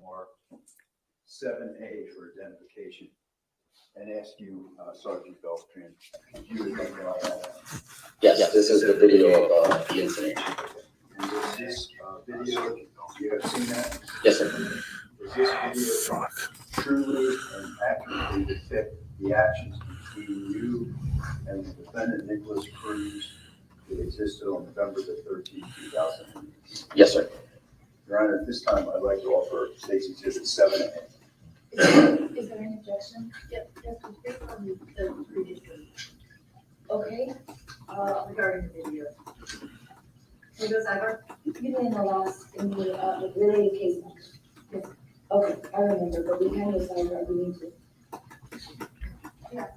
mark 7A for identification and ask you, Sergeant Beltran, if you would identify that. Yes, this is the video of the incident. And is this video, you have seen that? Yes, sir. Is this video truly and accurately depict the actions between you and the defendant, Nikolas Cruz, that existed on November the 13th, 2008? Yes, sir. Your Honor, at this time, I'd like to offer State's Exhibit 7A. Is there any objection? Yep, yes, based on the previous one. Okay, regarding the video. Who goes over? You mean the last, in the related case number? Yes. Okay, I remember, but we kind of decided that we need to. Yeah.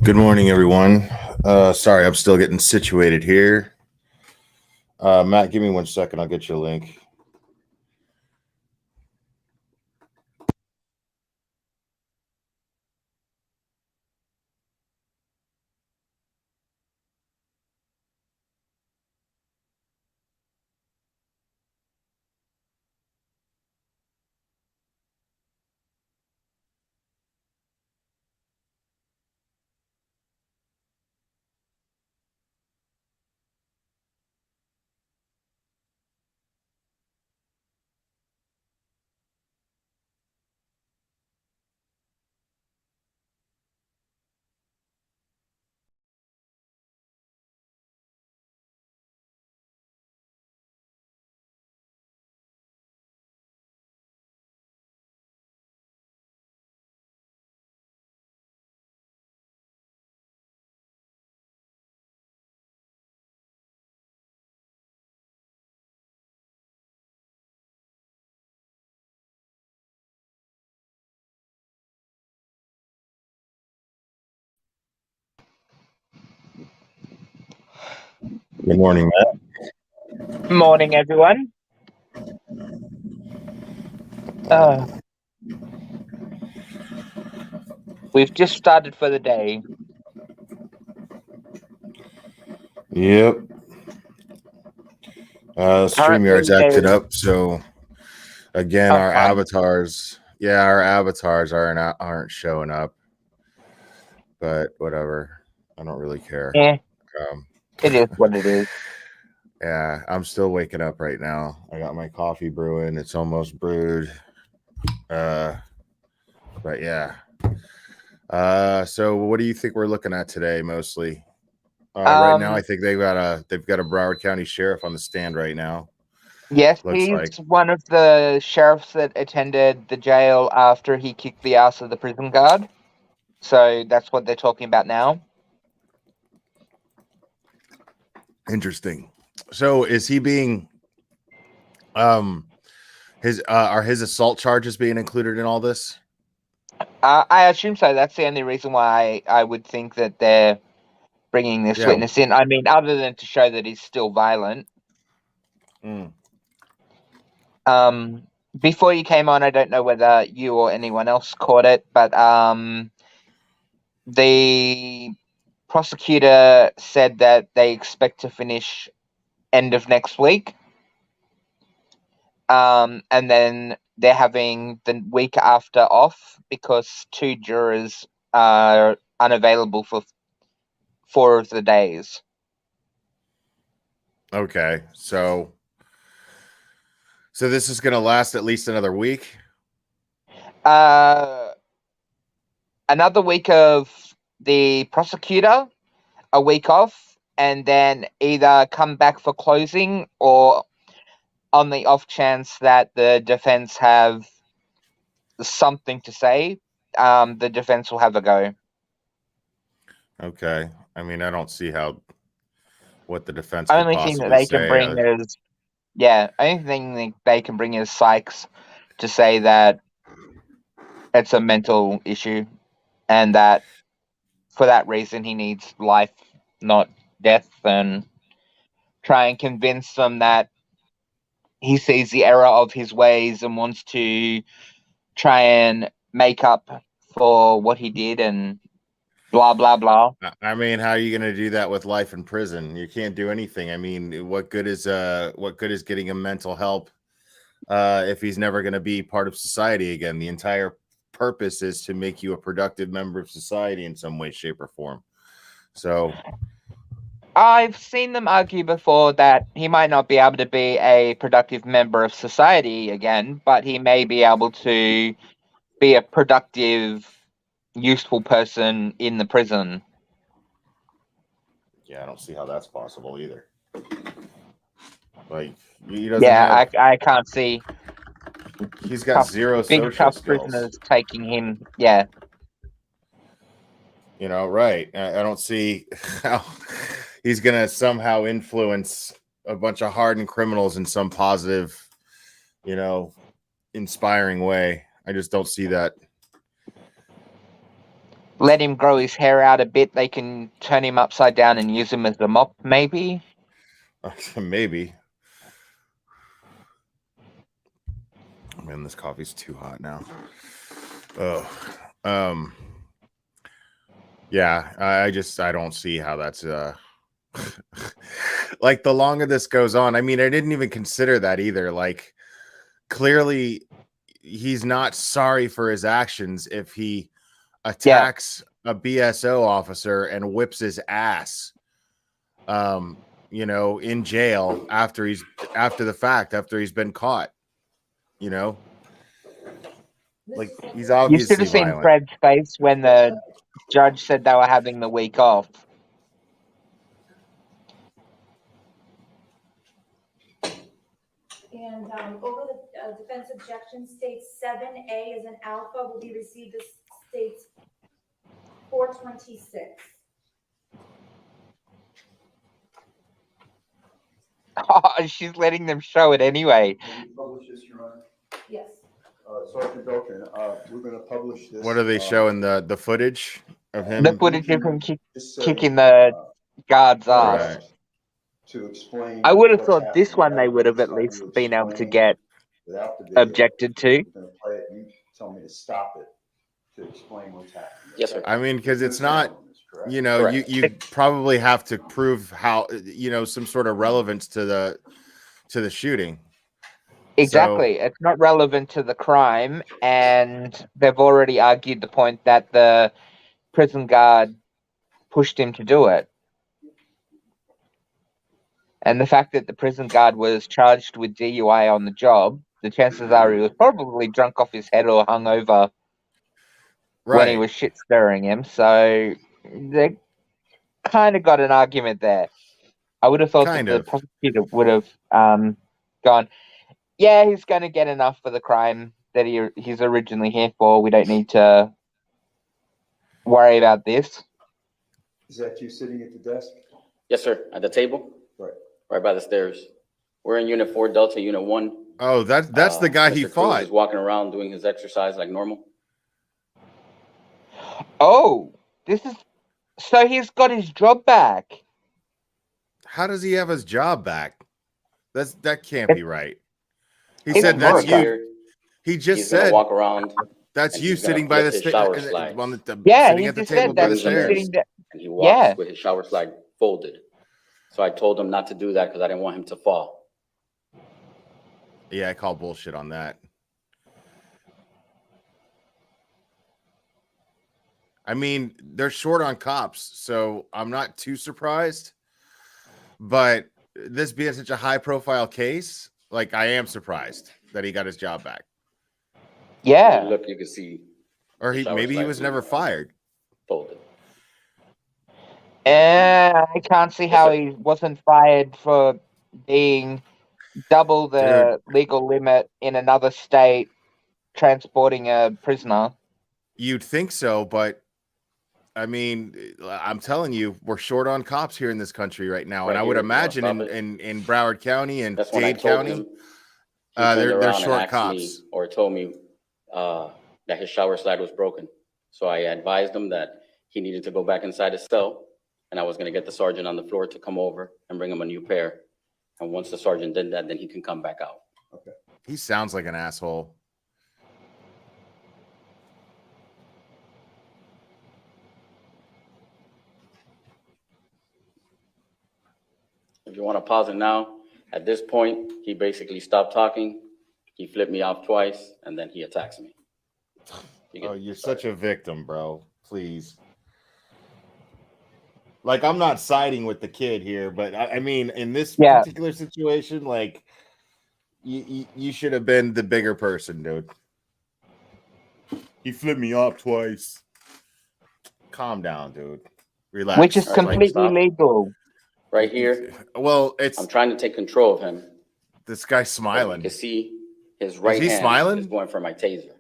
Good morning, everyone. Sorry, I'm still getting situated here. Matt, give me 1 second. I'll get you a link. Good morning, Matt. Morning, everyone. We've just started for the day. Yep. StreamYard's acted up, so again, our avatars aren't showing up. But whatever, I don't really care. Yeah, it is what it is. Yeah, I'm still waking up right now. I got my coffee brewing. It's almost brewed. But yeah. So what do you think we're looking at today mostly? Right now, I think they've got a Broward County sheriff on the stand right now. Yes, Looks he's like. one of the sheriffs that attended the jail after he kicked the ass of the prison guard. So that's what they're talking about now. Interesting. So is he being are his assault charges being included in all this? I assume so. That's the only reason why I would think that they're bringing this witness in. I mean, other than to show that he's still violent. Before you came on, I don't know whether you or anyone else caught it, but the prosecutor said that they expect to finish end of next week. And then they're having the week after off because 2 jurors are unavailable for 4 of the days. Okay, so this is going to last at least another week? Another week of the prosecutor, a week off, and then either come back for closing or on the off chance that the defense have something to say, the defense will have a go. Okay. I mean, I don't see how what the defense could Only thing that possibly they can say. bring is, only thing they can bring is Sykes to say that it's a mental issue and that for that reason he needs life, not death, and try and convince them that he sees the error of his ways and wants to try and make up for what he did and blah, blah, blah. I mean, how are you going to do that with life in prison? You can't do anything. I mean, what good is getting him mental help if he's never going to be part of society again? The entire purpose is to make you a productive member of society in some way, shape, or form. So I've seen them argue before that he might not be able to be a productive member of society again, but he may be able to be a productive, useful person in the prison. yeah, I don't see how that's possible either. Like, he doesn't have. I can't see He's got zero big social tough skills. prisoners taking him. Yeah. You know, right? I don't see how he's gonna somehow influence a bunch of hardened criminals in some positive, inspiring way. I just don't see that. Let him grow his hair out a bit. They can turn him upside down and use him as a mop, maybe. Maybe. Man, this coffee's too hot now. Oh, yeah. I don't see how that's like the longer this goes on. I mean, I didn't even consider that either. Like, clearly, he's not sorry for his actions if he attacks a BSO officer and whips his ass. In jail after he's been caught. Like, he's You obviously should have seen violent. Fred's face when the judge said they were having the week off. And over the defense objection states 7A as an alpha will be received as states 426. Oh, she's letting them show it anyway. Can you publish this, Your Honor? Yes. Sergeant Beltran, we're going to publish this. What are they showing? The footage of him? The footage of him Just say, kicking the guard's Right. ass. to explain. I would have what's thought this happening. one they would have at It's like least you been able to explain get without the video. objected to. I'm going to play it. You tell me to stop it to explain what's happening. Yes, sir. I mean, because it's not, Correct? Correct. you probably have to prove how, some sort of relevance to the shooting. Exactly. It's not relevant to the crime, and they've already argued the point that the prison guard pushed him to do it. And the fact that the prison guard was charged with DUI on the job, the chances are he was probably drunk off his head or hungover when he was shit stirring him. So they kind of got an argument there. I would have thought that the prosecutor would have gone, yeah, he's going to get enough for the crime that he's originally here for. We don't need to worry about this. Is that you sitting at the desk? Yes, sir. At the table? Right by the stairs. We're in Unit 4, Delta, Unit 1. Oh, that's the guy Mr. he Cruz fought. is walking around doing his exercise like normal. Oh, so he's got his job back. How does he have his job back? That can't be right. He It's said that's America. you. He just He's gonna said walk around. that's and you he's gonna sitting by the flip his shower stairs. slides. Yeah, Sitting he at the just table said by that the he's stairs. sitting there. And he walks Yeah. with his shower slide folded. So I told him not to do that because I didn't want him to fall. Yeah, I call bullshit on that. I mean, they're short on cops, so I'm not too surprised. But this being such a high-profile case, like, I am surprised that he got his job back. Yeah. Look, you can see. Or shower maybe he slide was never fired. Folded. I can't see how he wasn't fired for being double the legal limit in another state transporting a prisoner. You'd think so, but I mean, I'm telling you, we're short on cops here in this country right now, and Right I would here, you wanna imagine stop it? in Broward County and That's when I Dade told County, him, he turned they're around and short asked cops. me, or told me, that his shower slide was broken. So I advised him that he needed to go back inside his cell, and I was gonna get the sergeant on the floor to come over and bring him a new pair. And once the sergeant did that, then he can come back out. Okay. He sounds like an asshole. If you want to pause it now, at this point, he basically stopped talking. He flipped me off twice, and then he attacks me. You're such a victim, bro. Please. Like, I'm not siding with the kid here, but I mean, in this particular situation, like, you should have been the bigger person, dude. He flipped me off twice. Calm down, dude. Relax. Which is completely legal. Right here. Well, I'm trying to take control of him. This guy's smiling. You can see his right hand smiling? is going for my taser.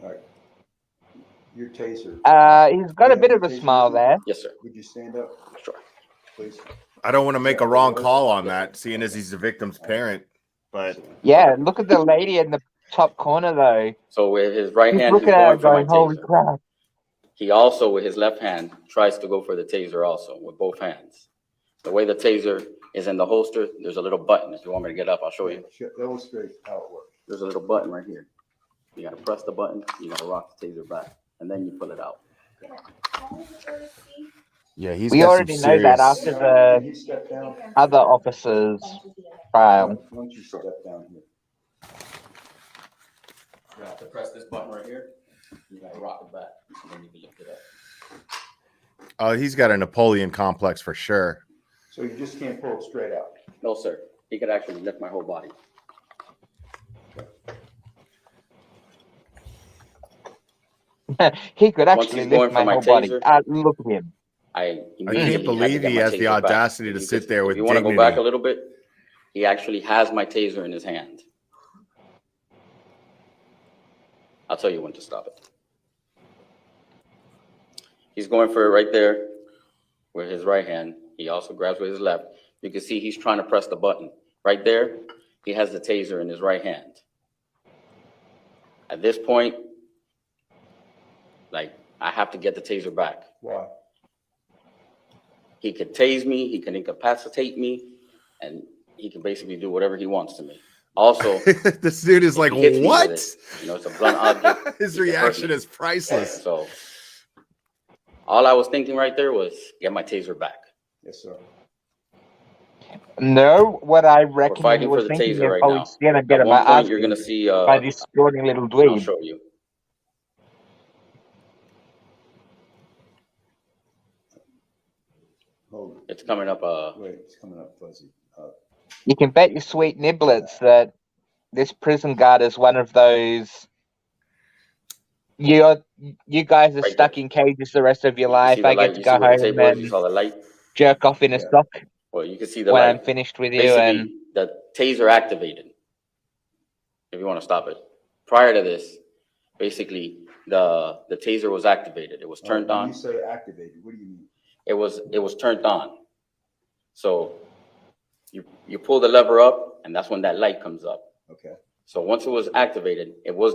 All right. Your taser. He's got a bit of a smile there. Yes, sir. Would you stand up? Sure. Please. I don't want to make a wrong call on that, seeing as he's the victim's parent. But yeah, look at the lady in the top corner, though. So with his right hand, look he's at her going for my holy taser. crap. He also, with his left hand, tries to go for the taser also, with both hands. The way the taser is in the holster, there's a little button. If you want me to get up, I'll show you. Illustrate how it works. There's a little button right here. You gotta press the button, you gotta rock the taser back, and then you pull it out. yeah, he's We got already some know that serious... after Can the you step down? other officers' trial. Why don't you step down here? You have to press this button right here. You gotta rock it back, and then you can lift it up. He's got a Napoleon complex for sure. So you just can't pull it straight out? No, sir. He could actually lift my whole body. He could Once actually he's going lift for my my whole body. taser, Look at him. I I can't believe he has the audacity to sit there with If you want to dignity. go back a little bit, he actually has my taser in his hand. I'll tell you when to stop it. He's going for it right there with his right hand. He also grabs with his left. You can see he's trying to press the button. Right there, he has the taser in his right hand. At this point, like, I have to get the taser back. Why? He could tase me, he can incapacitate me, and he can basically do whatever he wants to me. Also, this dude is like, he hits me with what? it, you know, it's a blunt object. His He can hurt reaction me. is priceless. So all I was thinking right there was get my taser back. Yes, sir. No, what I reckon he fighting was for the thinking taser is, right oh, now. he's gonna get At him one point, ass you're gonna see. by this scrawny little I'll dweeb. show you. Hold it. It's coming up. Wait, it's coming up fuzzy. You can bet your sweet niblets that this prison guard is one of those. You guys are Right stuck there. in cages the rest of your You life. see the I light? get to You go see where the home table is? You and saw the light. jerk off in a Yeah. sock Well, you can see the when light. I'm finished with you. And Basically, the taser activated. If you want to stop it. Prior to this, basically, the taser was activated. It was turned When on. you say activated, what do you mean? It was turned on. So you pull the lever up, and that's when that light comes up. Okay. So once it was activated, it was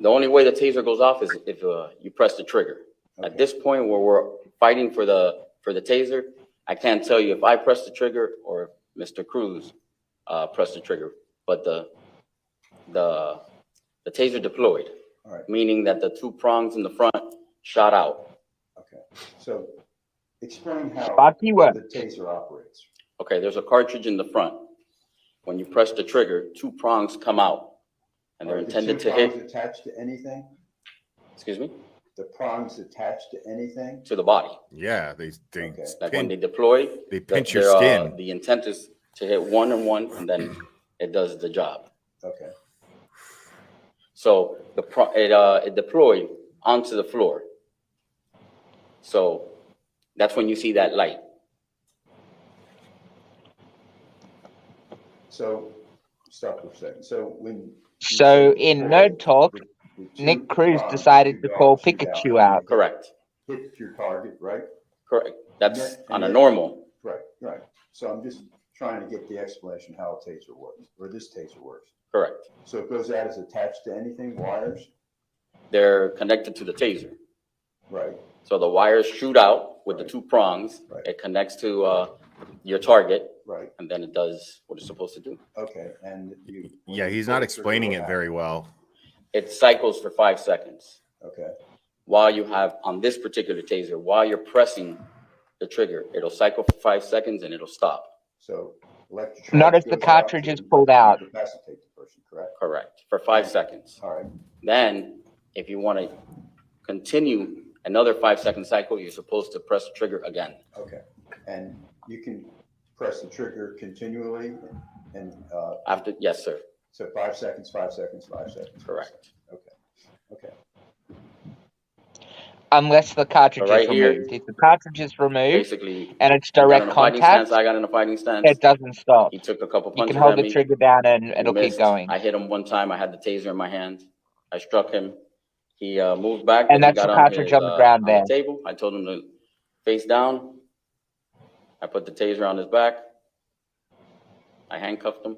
the only way the taser goes off is if you press the trigger. Okay. At this point where we're fighting for the taser, I can't tell you if I press the trigger or if Mr. Cruz pressed the trigger, but the taser deployed, All right. meaning that the two prongs in the front shot out. Okay. So explain how Sparky work. the taser operates. Okay, there's a cartridge in the front. When you press the trigger, two prongs come out, and they're Are the intended two to hit. prongs attached to anything? Excuse me, The prongs attached to anything? to the body. Yeah, they Okay. Like when pin, they deploy, they pinch your skin. The intent is to hit one and one, and then it does the job. Okay. So it deployed onto the floor. So that's when you see that light. So stop for a second. So when so in nerd talk, the two Nick Cruz prongs, the decided two to call dogs shoot Pikachu and out. Correct, hit your target, right? correct. That's And on a then- normal. Right, right. So I'm just trying to get the explanation how a taser works, or this taser works. Correct. So it goes out as attached to anything, wires? They're connected to the taser. Right, So the wires shoot out with the Right. two prongs. Right. It connects to your target, right. and then it does what it's supposed to do. Okay, and you. when Yeah, you he's pull not the trigger, explaining what it very happens? well. It cycles for 5 seconds. Okay, While you have, on this particular taser, while you're pressing the trigger, it'll cycle for 5 seconds and it'll stop. so electric Not charge if the goes out cartridge is to pulled out. incapacitate the person, correct? Correct. For 5 seconds. All right, Then, if you want to continue another 5-second cycle, you're supposed to press the trigger again. okay. And you can press the trigger continually and, After, yes, sir. so 5 seconds, 5 seconds, 5 seconds. Correct. Okay, okay. Unless the cartridge So right is here- removed. If the cartridge is removed Basically, and it's he got direct in a fighting contact, stance, I got in a fighting stance. it doesn't stop. He took a couple You punches can hold at the me. trigger down and He it'll keep missed. going. I hit him one time. I had the taser in my hand. I struck him. He moved back. And then he that's the got cartridge on the ground there. table. I told him to face down. I put the taser on his back. I handcuffed him.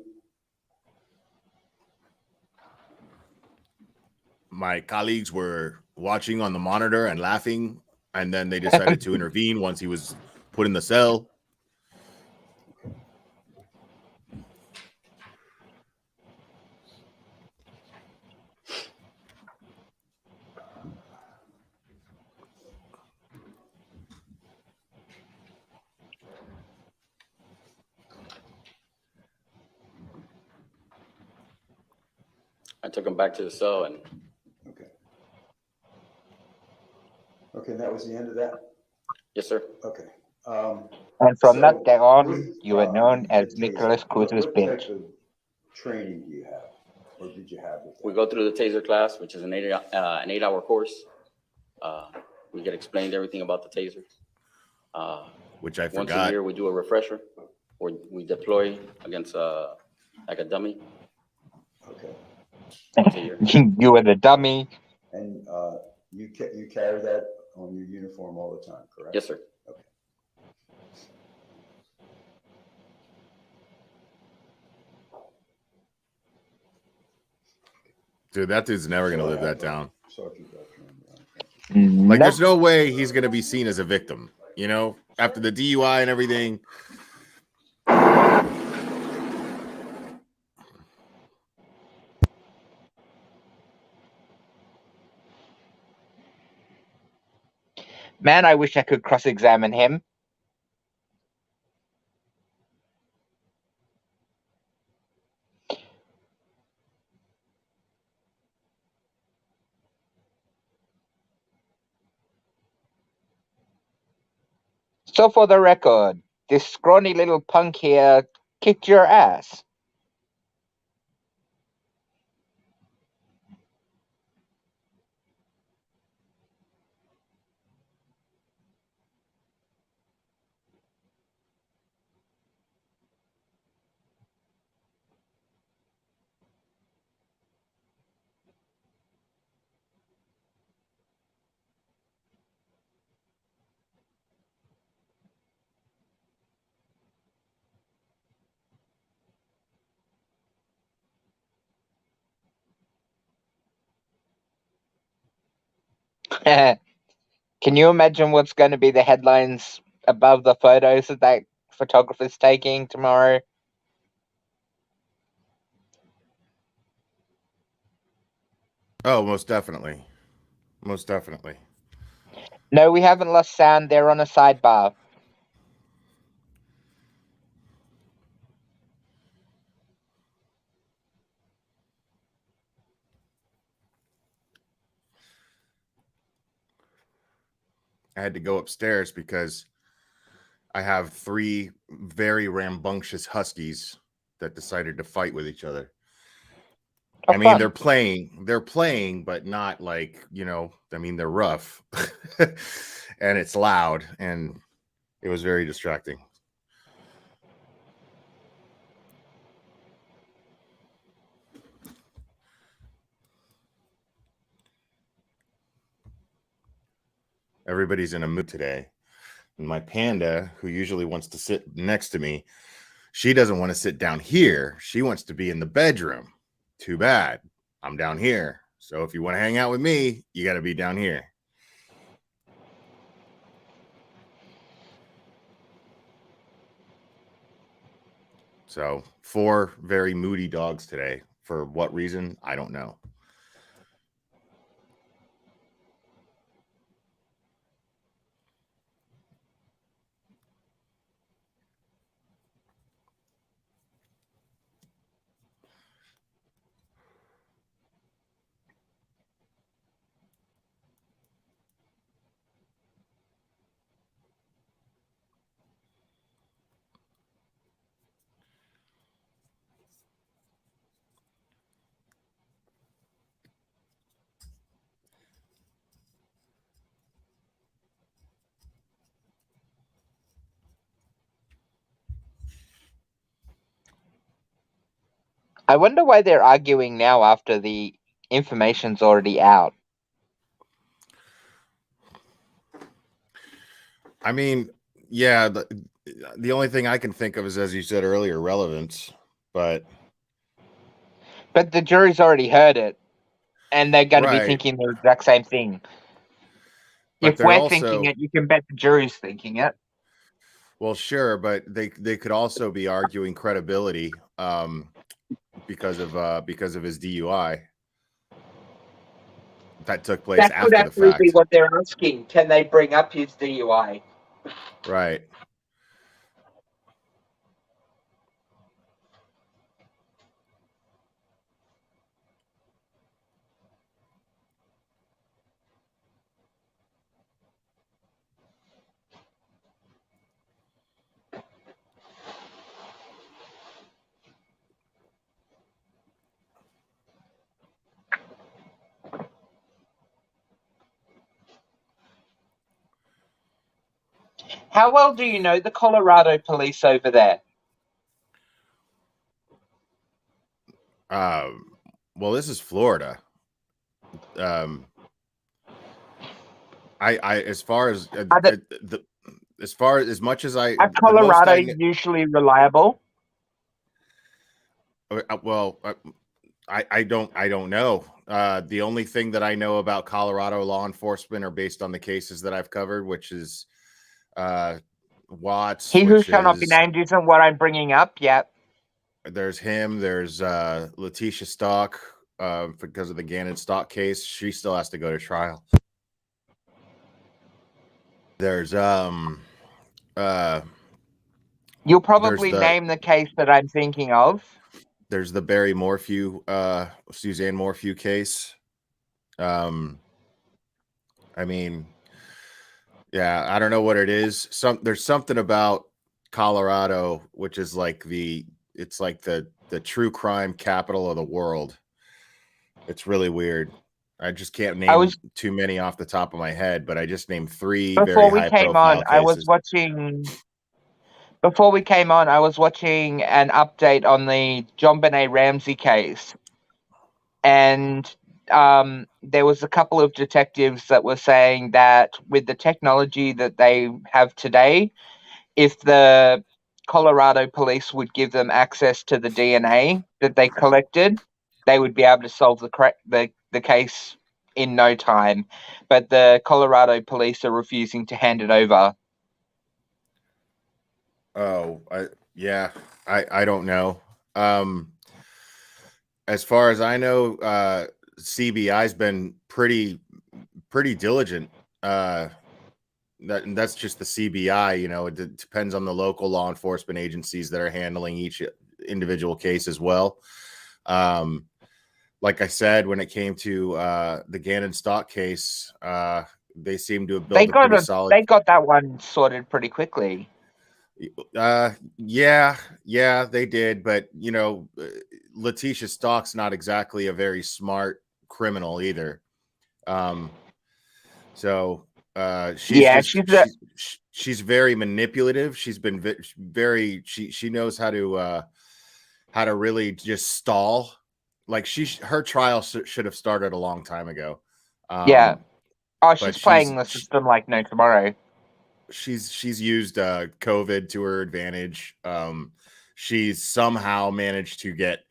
My colleagues were watching on the monitor and laughing, and then they decided to intervene once he was put in the cell. I took him back to the cell, and Okay. Okay, that was the end of that? yes, sir. Okay. And from So that day on, with, you were known the as taser, Nikolas Cruz's what bitch. type of training do you have, or did you have with that? We go through the taser class, which is an 8-hour course. We get explained everything about the taser. Which I Once a forgot. year, we do a refresher, where we deploy against like a dummy. Okay, Once a year. You were the dummy. and you carry that on your uniform all the time, correct? Yes, sir. Okay. Dude, that dude's never going to live that down. Sergeant Beltran, Like, Nope. there's no way he's going to be seen as a victim, you know, after the DUI and everything. Man, I wish I could cross-examine him. So for the record, this scrawny little punk here kicked your ass. Can you imagine what's going to be the headlines above the photos that photographer's taking tomorrow? Oh, most definitely. Most definitely. No, we haven't lost sound. They're on a sidebar. I had to go upstairs because I have 3 very rambunctious huskies that decided to fight with each other. Oh, I mean, fun. they're playing, but not like, you know, I mean, they're rough and it's loud and it was very distracting. Everybody's in a mood today. And my panda, who usually wants to sit next to me, she doesn't want to sit down here. She wants to be in the bedroom. Too bad. I'm down here. So if you want to hang out with me, you got to be down here. So 4 very moody dogs today. For what reason? I don't know. I wonder why they're arguing now after the information's already out. I mean, yeah, the only thing I can think of is, as you said earlier, relevance. But the jury's already heard it, and they're going to be right. thinking the exact same thing. But If they're we're also thinking it, you can bet the jury's thinking it. well, sure, but they could also be arguing credibility because of his DUI that took place That could after the actually be fact. what they're asking. Can they bring up his DUI? Right. How well do you know the Colorado police over there? Well, this is Florida. I as far as as much as I Are the most Colorado I usually reliable? well, I don't know. The only thing that I know about Colorado law enforcement are based on the cases that I've covered, which is Watts. He who Which shall not be is named isn't what I'm bringing up yet. there's him. There's Letitia Stock because of the Gannon Stock case. She still has to go to trial. There's You'll probably name the case that I'm thinking of. There's the Barry Morphew, Suzanne Morphew case. I mean, yeah, I don't know what it is. There's something about Colorado, which is like it's like the true crime capital of the world. It's really weird. I just can't name too many off the top of my head, but I just named 3 very high profile cases. Before we came on, I was watching an update on the John Benet Ramsey case. And there was a couple of detectives that were saying that with the technology that they have today, if the Colorado police would give them access to the DNA that they collected, they would be able to solve the case in no time. But the Colorado police are refusing to hand it over. Oh, I don't know. As far as I know, CBI's been pretty diligent. That's just the CBI. You know, it depends on the local law enforcement agencies that are handling each individual case as well. Like I said, when it came to the Gannon Stock case, they seem to have built a pretty solid. They got that one sorted pretty quickly. Yeah, they did, but you know, Letitia Stock's not exactly a very smart criminal either. So she's very manipulative. She's been very she knows how to really just stall. Like her trial should have started a long time ago. Oh, but she's playing the system like no tomorrow. she's used COVID to her advantage. She's somehow managed to get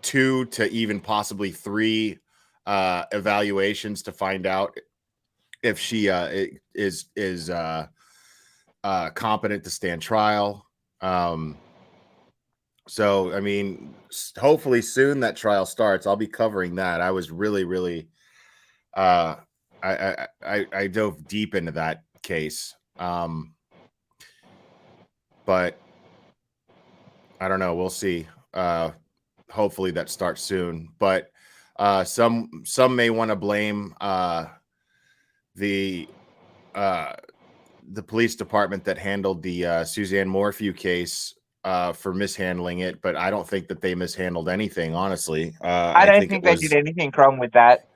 2 to even possibly 3 evaluations to find out if she is competent to stand trial. So I mean, hopefully soon that trial starts. I'll be covering that. I was really I dove deep into that case. But I don't know. We'll see. Hopefully that starts soon. But some may want to blame the police department that handled the Suzanne Morphew case for mishandling it, but I don't think that they mishandled anything, honestly. I don't think they did anything wrong with that.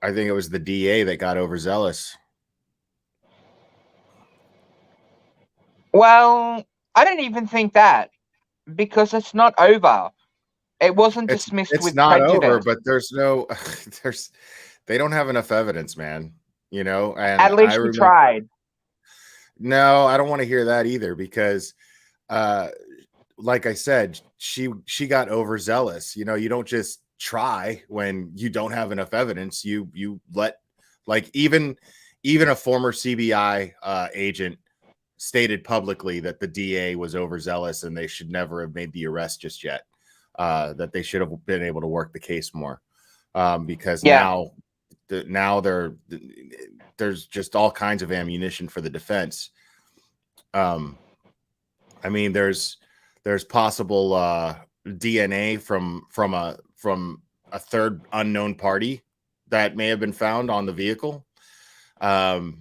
I think it was the DA that got overzealous. Well, I don't even think that, because it's not over. It wasn't dismissed It's with not prejudice. over, but there's no they don't have enough evidence, man. You know, and At least we tried. No, I don't want to hear that either, because like I said, she got overzealous. You know, you don't just try when you don't have enough evidence. You let, like, even a former CBI agent stated publicly that the DA was overzealous and they should never have made the arrest just yet. That they should have been able to work the case more, because now there's just all kinds of ammunition for the defense. I mean, there's possible DNA from a third unknown party that may have been found on the vehicle. There's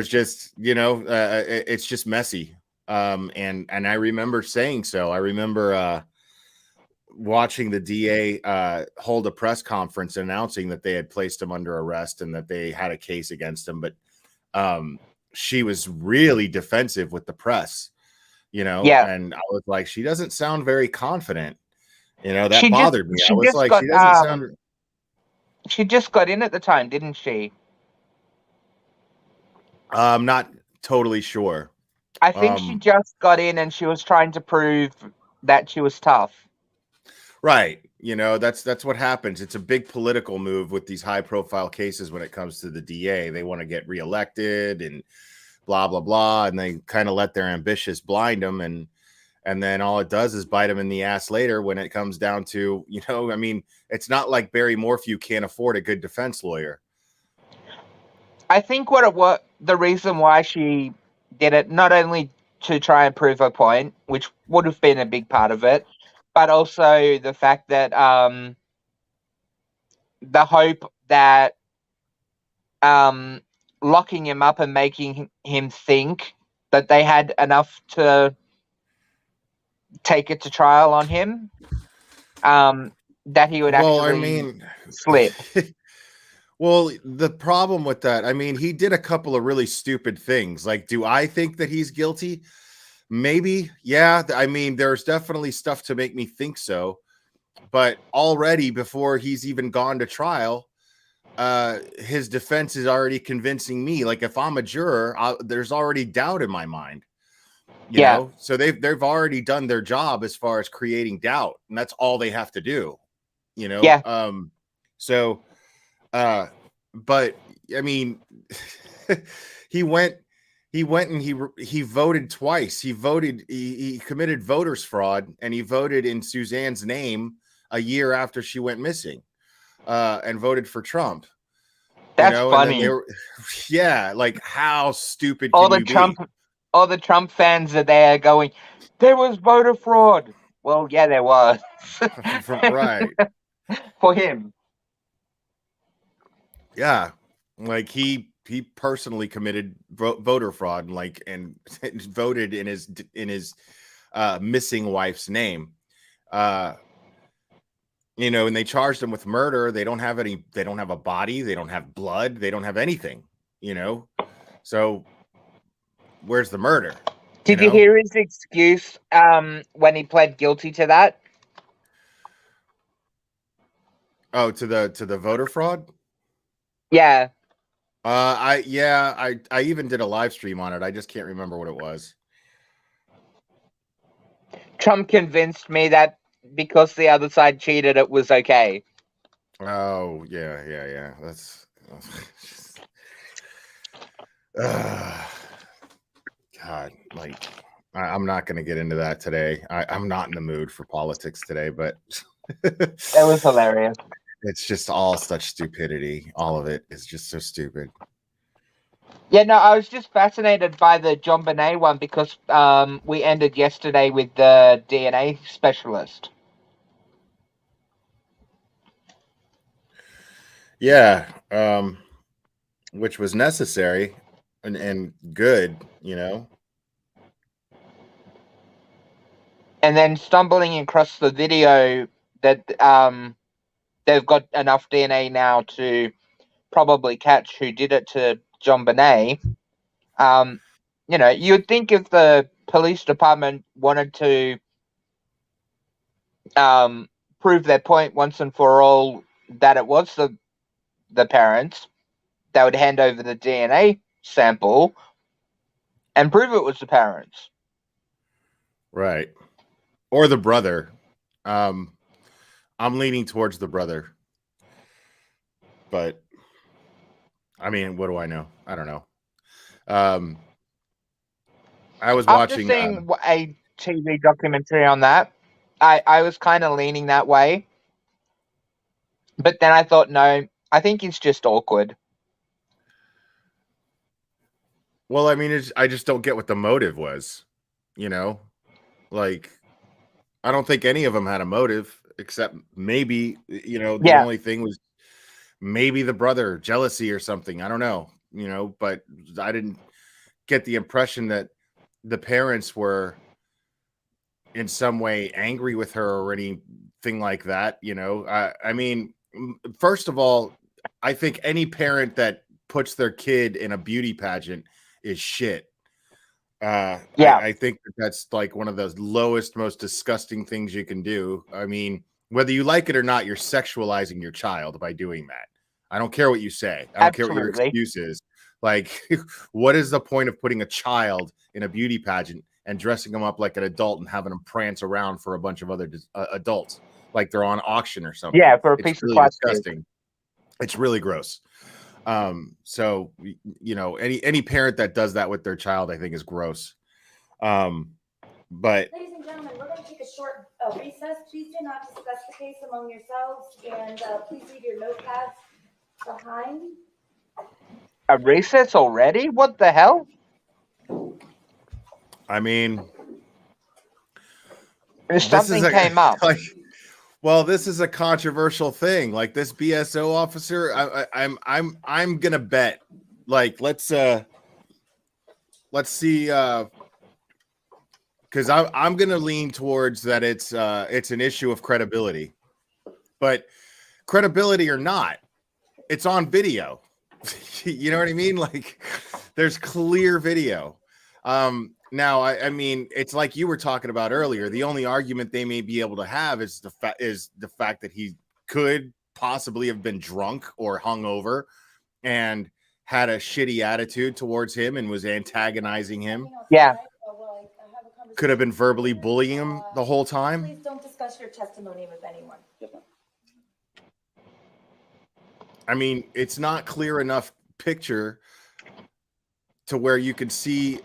just, it's just messy. And I remember saying so. I remember watching the DA hold a press conference announcing that they had placed him under arrest and that they had a case against him. But she was really defensive with the press, and I was like, she doesn't sound very confident. That bothered me. I was like, she doesn't sound. She just got in at the time, didn't she? I'm not totally sure. I think she just got in and she was trying to prove that she was tough. Right. That's what happens. It's a big political move with these high profile cases when it comes to the DA. They want to get reelected and blah, blah, blah. And they kind of let their ambitions blind them. And then all it does is bite them in the ass later when it comes down to, I mean, it's not like Barry Morphew can't afford a good defense lawyer. I think the reason why she did it, not only to try and prove her point, which would have been a big part of it, but also the fact that the hope that locking him up and making him think that they had enough to take it to trial on him, that he would actually slip. Well, the problem with that, I mean, he did a couple of really stupid things. Like, do I think that he's guilty? Maybe. Yeah. I mean, there's definitely stuff to make me think so. But already before he's even gone to trial, his defense is already convincing me. Like, if I'm a juror, there's already doubt in my mind. You know? So they've already done their job as far as creating doubt, and that's all they have to do. Yeah. But I mean, he went and he voted twice. He committed voters fraud, and he voted in Suzanne's name a year after she went missing, and voted for Trump. That's funny. Like, how stupid can you be? All the Trump fans are there going, there was voter fraud. Well, yeah, there was. Right. For him. Yeah. Like, he personally committed voter fraud and voted in his missing wife's name. And they charged him with murder. They don't have a body. They don't have blood. They don't have anything, So where's the murder? Did you hear his excuse when he pled guilty to that? Oh, to the voter fraud? Yeah, I even did a live stream on it. I just can't remember what it was. Trump convinced me that because the other side cheated, it was okay. Oh, yeah. That's God, like I'm not going to get into that today. I'm not in the mood for politics today, but It was hilarious. it's just all such stupidity. All of it is just so stupid. Yeah, no, I was just fascinated by the John Bonet one because we ended yesterday with the DNA specialist. Yeah, which was necessary and good, you know. And then stumbling across the video that they've got enough DNA now to probably catch who did it to John Bonet. You know, you'd think if the police department wanted to prove their point once and for all that it was the parents, they would hand over the DNA sample and prove it was the parents. Right. Or the brother. I'm leaning towards the brother. But I mean, what do I know? I don't know. I was After watching seeing a TV documentary on that, I was kind of leaning that way. But then I thought, no, I think it's just awkward. well, I mean, I just don't get what the motive was, you know? Like I don't think any of them had a motive except maybe, you know, the Yeah, only thing was maybe the brother jealousy or something. I don't know, you know, but I didn't get the impression that the parents were in some way angry with her or anything like that, you know. I mean, first of all, I think any parent that puts their kid in a beauty pageant is shit. yeah, I think that's like one of those lowest, most disgusting things you can do. I mean, whether you like it or not, you're sexualizing your child by doing that. I don't care what you say. I don't care what your absolutely. excuse is. Like, what is the point of putting a child in a beauty pageant and dressing them up like an adult and having them prance around for a bunch of other adults like they're on auction or something? Yeah, for a It's piece of really plastic. disgusting. It's really gross. So you know, any parent that does that with their child, I think is gross. But Ladies and gentlemen, we're going to take a short recess. Please do not discuss the case among yourselves, and please leave your notepads behind. A recess already? What the hell? I mean, If something came up. like, well, this is a controversial thing. Like this BSO officer, I'm gonna bet. Like, let's see, because I'm gonna lean towards that it's an issue of credibility, but credibility or not, it's on video. You know what I mean? Like, there's clear video. Now, I mean, it's like you were talking about earlier. The only argument they may be able to have is the fact that he could possibly have been drunk or hungover and had a shitty attitude towards him and was antagonizing him. Yeah. Could have been verbally bullying him the whole time. Please don't discuss your testimony with anyone. I mean, it's not clear enough picture to where you could see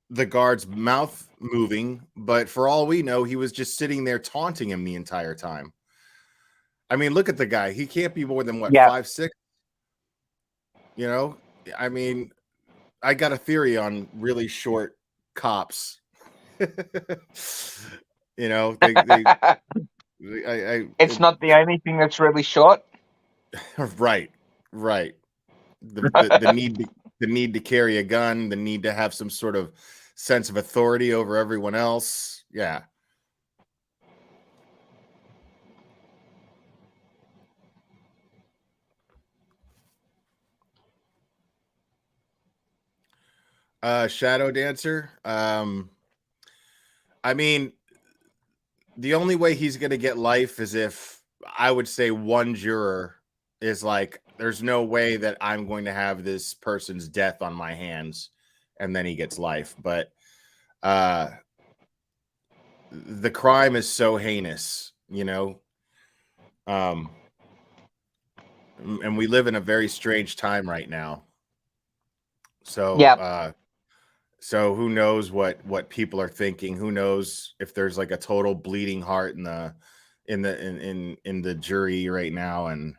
the guard's mouth moving, but for all we know, he was just sitting there taunting him the entire time. I mean, look at the guy. He can't be more than what, 5'6"? You know, I mean, I got a theory on really short cops. You know, It's not the only thing that's really short. Right. The need to carry a gun, the need to have some sort of sense of authority over everyone else. Yeah. Shadow Dancer. I mean, the only way he's going to get life is if I would say one juror is like, there's no way that I'm going to have this person's death on my hands and then he gets life. But the crime is so heinous, you know. And we live in a very strange time right now. So Yep. so who knows what people are thinking? Who knows if there's like a total bleeding heart in the jury right now? And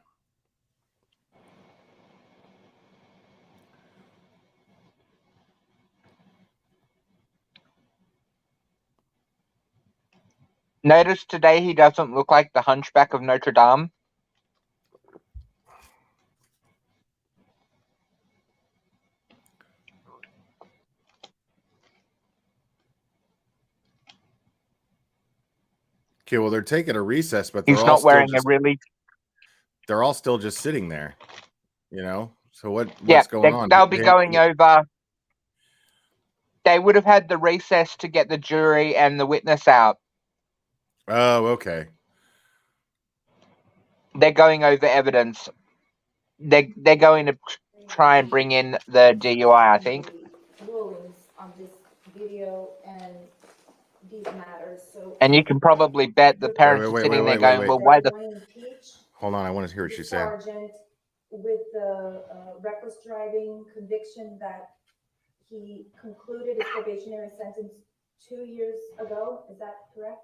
Notice today he doesn't look like the Hunchback of Notre Dame. okay, well, they're taking a recess, but He's not wearing a really. they're all still just sitting there, you know. So what's Yeah, going on? they'll be going over. They would have had the recess to get the jury and the witness out. Oh, okay. They're going over evidence. They're going to try and bring in the DUI, I think. Rulings on this video and these matters, so. And you can probably bet the parents are sitting there going, well, why the... Hold on, I want to hear what she's saying. Sergeant with the reckless driving conviction that he concluded his probationary sentence 2 years ago, is that correct?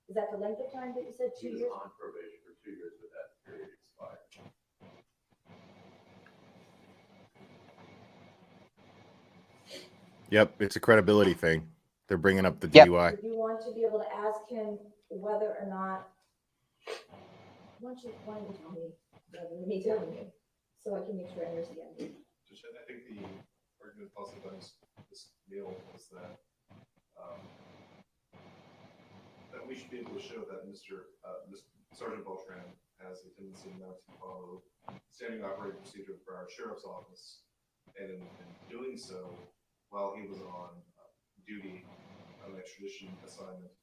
Is that the length of time that you said, 2 years? He was on probation for 2 years, but that period expired. Yep, it's a credibility thing. They're bringing up the Yep. DUI. If you want to be able to ask him whether or not, why don't you tell me, rather than me telling you, so I can make sure I understand. I think the argument also by this meal was that that we should be able to show that Mr. Sergeant Beltran has a tendency not to follow standing operating procedure for our sheriff's office, and in doing so, while he was on duty on an extradition assignment,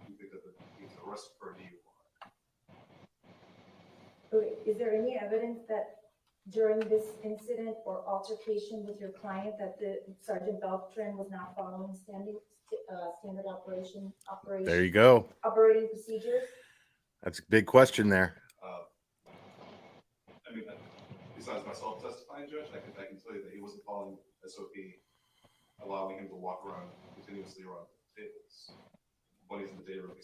we picked up that he was arrested for a DUI. Okay, is there any evidence that during this incident or altercation with your client that the Sergeant Beltran was not following standard operating There you go. procedures? That's a big question there. I mean, besides myself testifying, Judge, I can tell you that he wasn't following SOP, allowing him to walk around continuously around the tables when he's in the day room.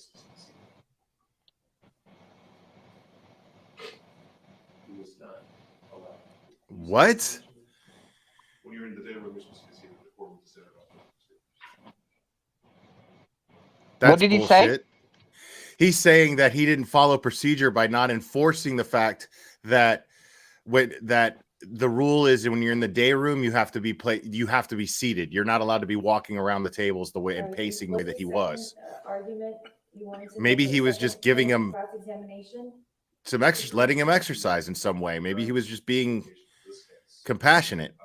He was not allowed. What? When you're in the day room, you're supposed to be seated before we consider it. That's What did he say? bullshit. He's saying that he didn't follow procedure by not enforcing the fact that that the rule is when you're in the day room, you have to be seated. You're not allowed to be walking around the tables the way and pacing the way that he was. Argument you wanted to Maybe make he a was second just giving him cross-examination? letting him exercise in some way. Maybe he was just being compassionate.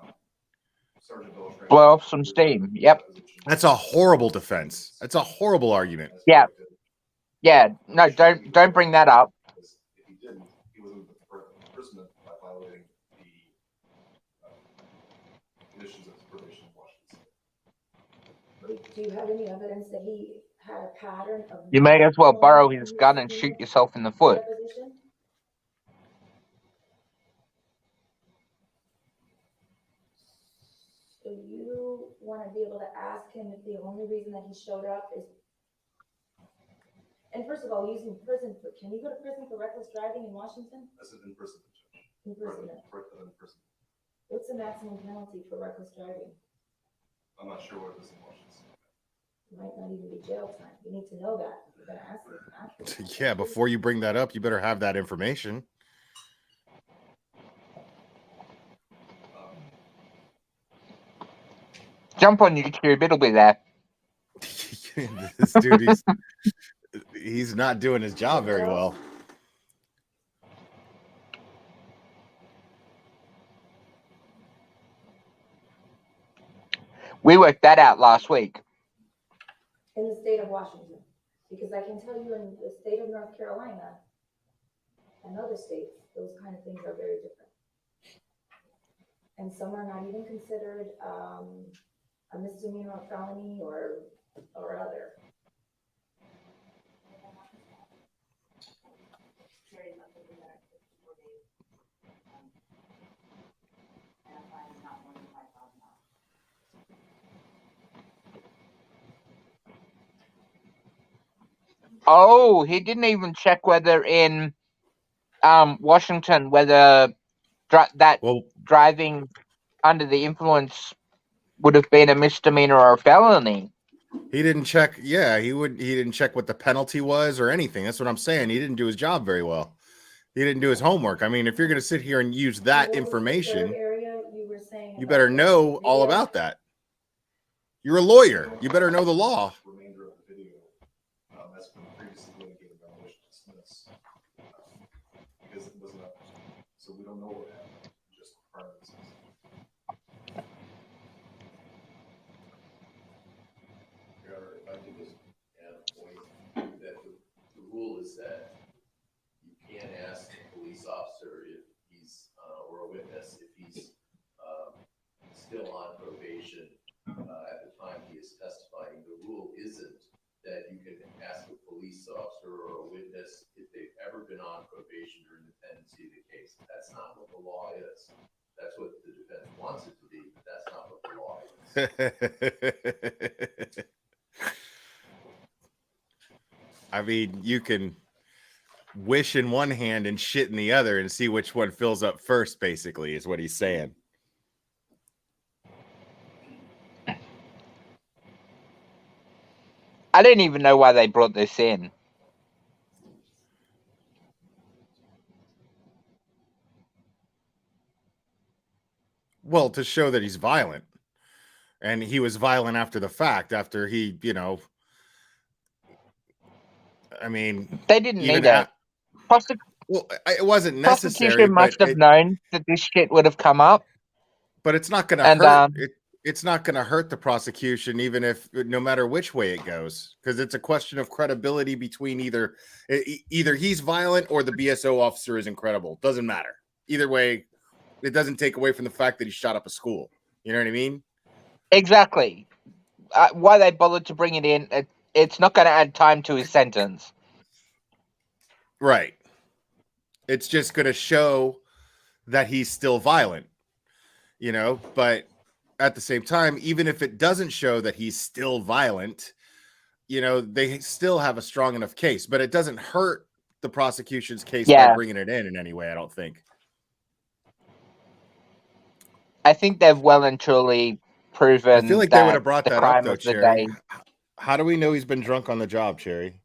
Blow off some steam. Yep. That's a horrible defense. That's a horrible argument. Yeah. Yeah. No, don't bring that up. If he didn't, he wasn't imprisonment by violating the conditions of his probation in Washington State. Do you have any evidence that he had a pattern of? You may as well borrow his gun and shoot yourself in the foot. So you want to be able to ask him if the only reason that he showed up is, and first of all, using prison, can you go to prison for reckless driving in Washington? That's an imprisonment, Judge. Imprisonment. Imprisonment. What's the maximum penalty for reckless driving? I'm not sure what it is in Washington. It might not even be jail time. You need to know that. You're gonna ask him. Yeah, before you bring that up, you better have that information. Jump on YouTube, it'll be there. This dude, he's not doing his job very well. We worked that out last week. In the state of Washington, because I can tell you in the state of North Carolina and other states, those kind of things are very different. and some are not even considered a misdemeanor or felony or other. Oh, he didn't even check whether in Washington whether that Well, driving under the influence would have been a misdemeanor or a felony. he didn't check. Yeah, he didn't check what the penalty was or anything. That's what I'm saying. He didn't do his job very well. He didn't do his homework. I mean, if you're going to sit here and use that What was the third information, area you were saying you about better the know all video? about that. You're a lawyer. You better know the law. Remainder of the video, that's been previously litigated by motion to dismiss. Because it wasn't up, so we don't know what happened, just prior to this. Your Honor, if I could just add a point, that the rule is that you can't ask a police officer if he's, or a witness, if he's still on probation at the time he is testifying. The rule isn't that you can ask a police officer or a witness if they've ever been on probation during the pendency of the case. That's not what the law is. That's what the defense wants it to be, but that's not what the law is. I mean, you can wish in one hand and shit in the other and see which one fills up first, basically, is what he's saying. I don't even know why they brought this in. Well, to show that he's violent. And he was violent after the fact, after he, I mean, They didn't even need it. well, it wasn't necessary, Prosecution must have known that this shit would have come up. but it's not going to And, hurt. It's not going to hurt the prosecution, even if, no matter which way it goes, because it's a question of credibility between either he's violent or the BSO officer is incredible. Doesn't matter. Either way, it doesn't take away from the fact that he shot up a school. You know what I mean? Exactly. Why they bothered to bring it in, it's not going to add time to his sentence. Right. It's just going to show that he's still violent, but at the same time, even if it doesn't show that he's still violent, they still have a strong enough case, but it doesn't hurt the prosecution's case by bringing it in any way, I don't think. I think they've well and truly proven I feel like that they would have brought the that crime up, though, of the Cherry. day. How do we know he's been drunk on the job, Cherry?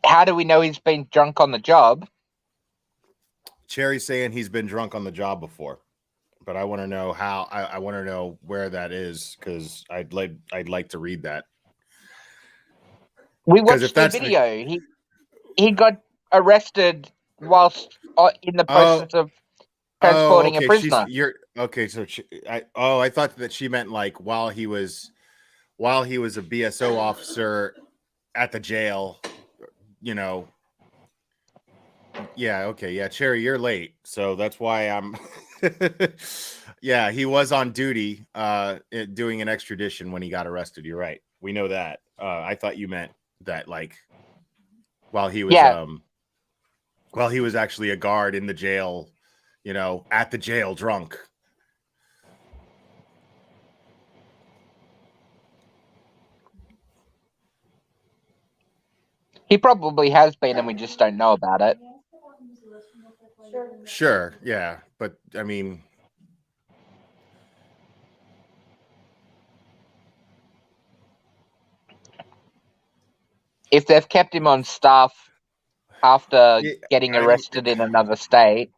How do we know he's been drunk on the job? Cherry's saying he's been drunk on the job before, but I want to know how. I want to know where that is, because I'd like to read that. We watched the video. He got arrested whilst in the process of transporting a prisoner. I thought that she meant like while he was a BSO officer at the jail. Yeah, okay, yeah, Cherry, you're late, so that's why I'm. Yeah, he was on duty, doing an extradition when he got arrested. You're right. We know that. I thought you meant that, like, while he was, while he was actually a guard in the jail, at the jail, drunk. He probably has been, and we just don't know about it. Sure, yeah, but I mean, if they've kept him on staff after getting arrested in another state,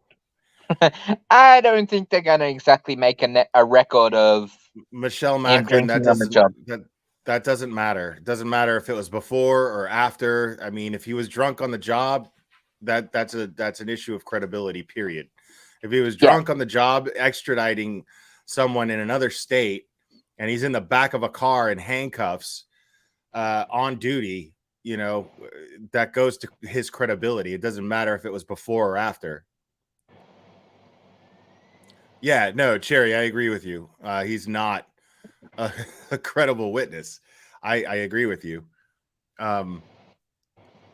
I don't think they're going to exactly make a record of Michelle him Macron. drinking on the job. That doesn't matter. It doesn't matter if it was before or after. I mean, if he was drunk on the job, that's an issue of credibility, period. If he was drunk on the job, extraditing someone in another state, and he's in the back of a car in handcuffs, on duty, you know, that goes to his credibility. It doesn't matter if it was before or after. Yeah, no, Cherry, I agree with you. He's not a credible witness. I agree with you.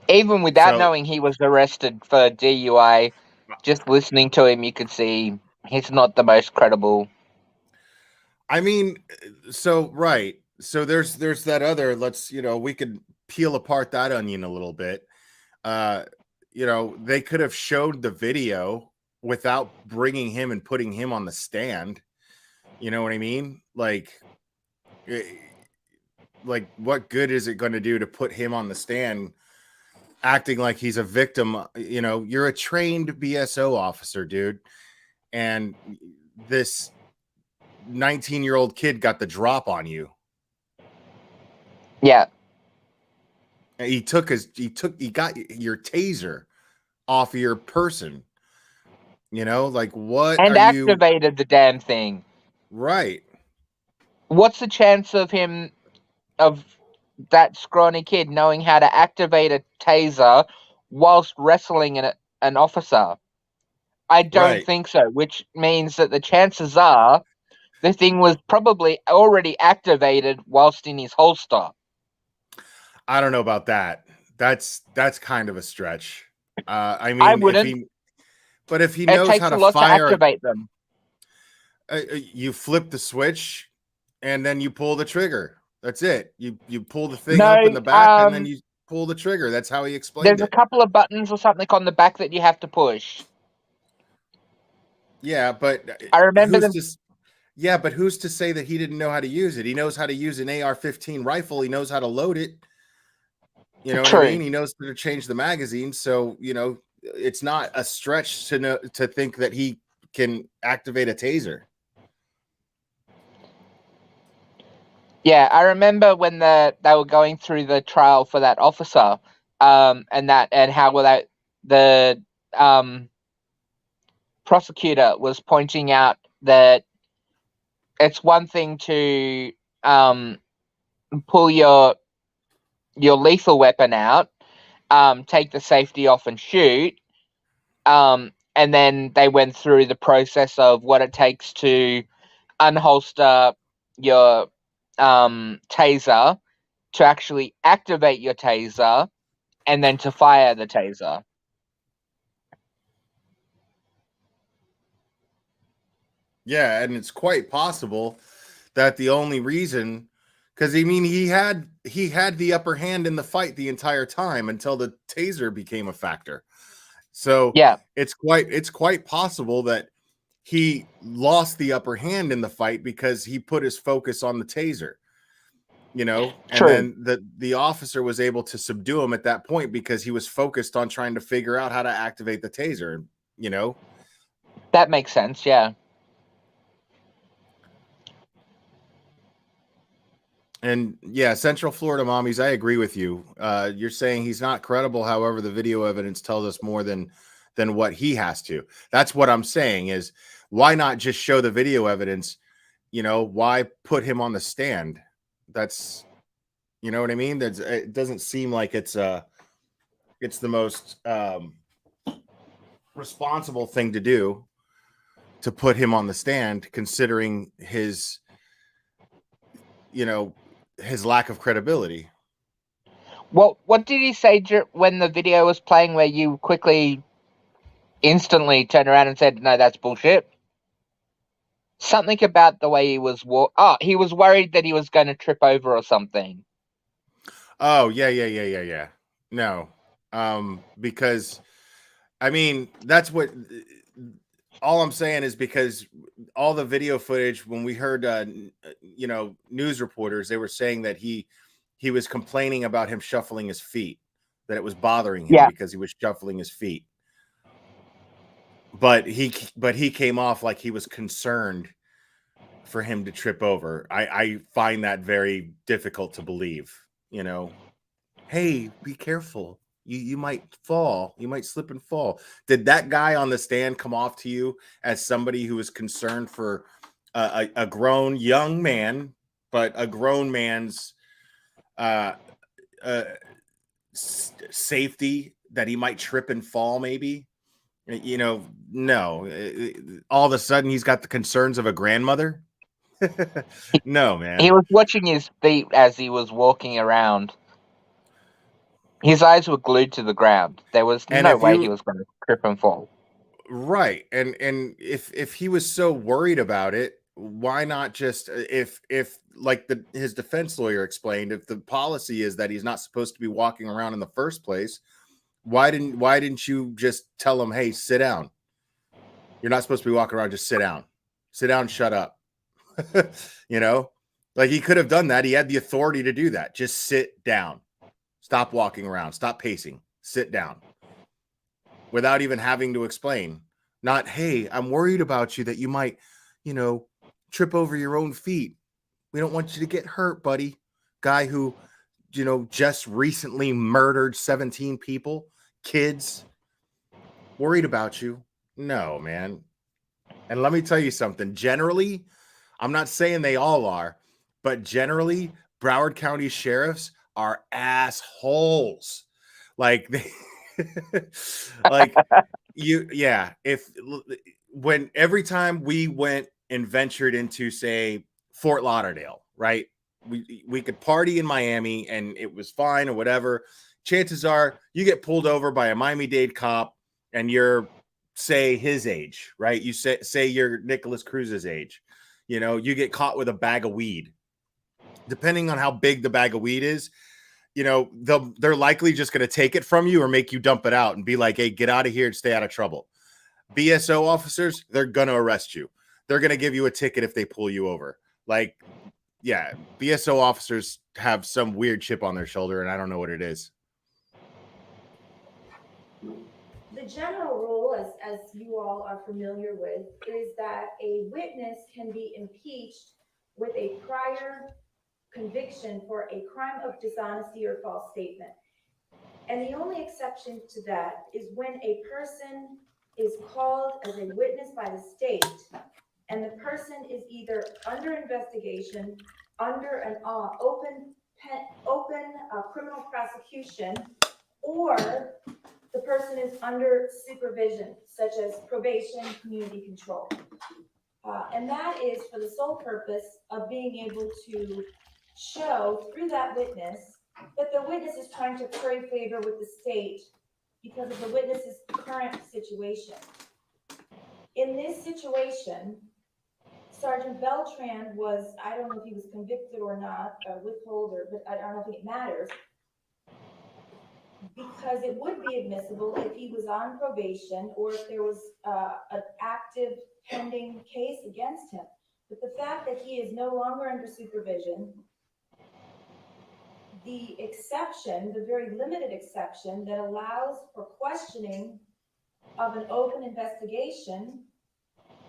Even without So knowing he was arrested for DUI, just listening to him, you could see he's not the most credible. I mean, so right. So there's that other, let's, you know, we could peel apart that onion a little bit. You know, they could have showed the video without bringing him and putting him on the stand. You know what I mean? Like what good is it going to do to put him on the stand acting like he's a victim? You know, you're a trained BSO officer, dude. And this 19-year-old kid got the drop on you. Yeah. He got your taser off of your person. You know, like what And are you? activated the damn thing. Right. What's the chance of that scrawny kid knowing how to activate a taser whilst wrestling an officer? I don't Right. think so, which means that the chances are the thing was probably already activated whilst in his holster. I don't know about that. That's kind of a stretch. I I mean, wouldn't. if he It knows takes how a to lot to fire, activate them. You flip the switch and then you pull the trigger. That's it. You pull the thing up in No, the back and then you pull the trigger. That's how he explained there's a it. couple of buttons or something on the back that you have to push. Yeah, but I remember who's to say that he didn't know how to use it? He knows how to use an AR-15 rifle. He knows how to load it. You know what I True. mean? He knows how to change the magazine. So, you know, it's not a stretch to think that he can activate a taser. Yeah, I remember when they were going through the trial for that officer, and how the prosecutor was pointing out that it's one thing to pull your lethal weapon out, take the safety off and shoot, and then they went through the process of what it takes to unholster your taser, to actually activate your taser, and then to fire the taser. Yeah, and it's quite possible that the only reason, because I mean he had the upper hand in the fight the entire time until the taser became a factor. So Yeah, it's quite possible that he lost the upper hand in the fight because he put his focus on the taser. You know, and true. then the officer was able to subdue him at that point because he was focused on trying to figure out how to activate the taser, you know. That makes sense, yeah. And yeah, Central Florida mommies, I agree with you. You're saying he's not credible. However, the video evidence tells us more than what he has to. That's what I'm saying is why not just show the video evidence? You know, why put him on the stand? That's, you know what I mean? It doesn't seem like it's the most responsible thing to do to put him on the stand, considering his, you know, his lack of credibility. What did he say when the video was playing where you instantly turned around and said, no, that's bullshit? Something about the way he was he was worried that he was going to trip over or something. Oh, yeah. No. Because I mean, that's what all I'm saying is because all the video footage, when we heard you know, news reporters, they were saying that he was complaining about him shuffling his feet, that it was bothering him because he was shuffling his feet. But he came off like he was concerned for him to trip over. I find that very difficult to believe, you know. Hey, be careful. You might fall. You might slip and fall. Did that guy on the stand come off to you as somebody who was concerned for a grown young man, but a grown man's safety that he might trip and fall, maybe. You know, no. All of a sudden, he's got the concerns of a grandmother. No, He man. was watching his feet as he was walking around. His eyes were glued to the ground. There was And no if way he you was going to trip and fall. right, and if he was so worried about it, why not just if like his defense lawyer explained, if the policy is that he's not supposed to be walking around in the first place, why didn't you just tell him, hey, sit down? You're not supposed to be walking around. Just sit down, shut up. You know, like he could have done that. He had the authority to do that. Just sit down, stop walking around, stop pacing, sit down, without even having to explain. Not, hey, I'm worried about you that you might, you know, trip over your own feet. We don't want you to get hurt, buddy. Guy who, you know, just recently murdered 17 people, kids, worried about you. No, man. And let me tell you something. Generally, I'm not saying they all are, but generally, Broward County sheriffs are assholes. Like they, like if when every time we went and ventured into, say, Fort Lauderdale, right? We could party in Miami and it was fine or whatever. Chances are you get pulled over by a Miami-Dade cop and you're, say, his age, right? You say you're Nikolas Cruz's age. You know, you get caught with a bag of weed. Depending on how big the bag of weed is, you know, they're likely just going to take it from you or make you dump it out and be like, hey, get out of here and stay out of trouble. BSO officers, they're going to arrest you. They're going to give you a ticket if they pull you over. Like, yeah, BSO officers have some weird chip on their shoulder, and I don't know what it is. The general rule, as you all are familiar with, is that a witness can be impeached with a prior conviction for a crime of dishonesty or false statement. And the only exception to that is when a person is called as a witness by the state and the person is either under investigation, under an open criminal prosecution, or the person is under supervision, such as probation, community control. And that is for the sole purpose of being able to show through that witness that the witness is trying to curry favor with the state because of the witness's current situation. In this situation, Sergeant Beltran was, I don't know if he was convicted or not, withholder, but I don't think it matters, because it would be admissible if he was on probation or if there was an active pending case against him. But the fact that he is no longer under supervision, the exception, the very limited exception that allows for questioning of an open investigation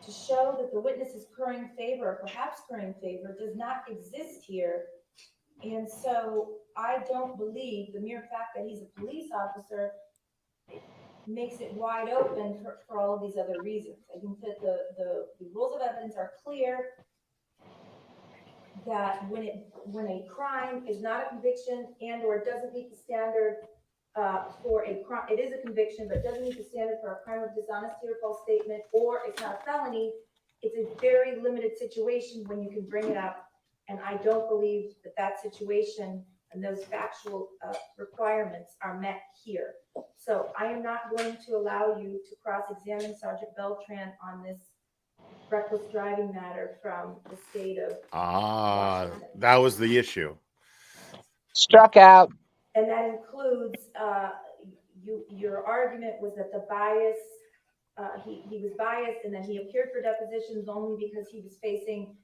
to show that the witness is currying favor, or perhaps currying favor, does not exist here. And so I don't believe the mere fact that he's a police officer makes it wide open for all of these other reasons. I think that the rules of evidence are clear that when a crime is not a conviction and or doesn't meet the standard for a crime, it is a conviction, but doesn't meet the standard for a crime of dishonesty or false statement, or it's not a felony, it's a very limited situation when you can bring it up. And I don't believe that situation and those factual requirements are met here. So I am not going to allow you to cross-examine Sergeant Beltran on this reckless driving matter from the state of Washington. That was the issue. Struck out. And that includes, your argument was that the bias, he was biased and that he appeared for depositions only because he was facing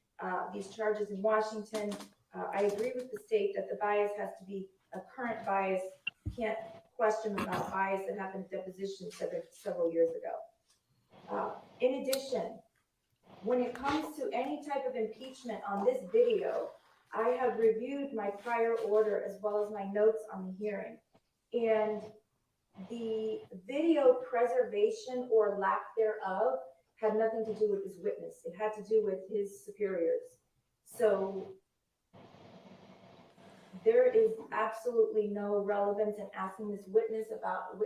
these charges in Washington. I agree with the state that the bias has to be a current bias. You can't question about bias that happened at depositions several years ago. In addition, when it comes to any type of impeachment on this video, I have reviewed my prior order as well as my notes on the hearing. And the video preservation or lack thereof had nothing to do with his witness. It had to do with his superiors. So there is absolutely no relevance in asking this witness about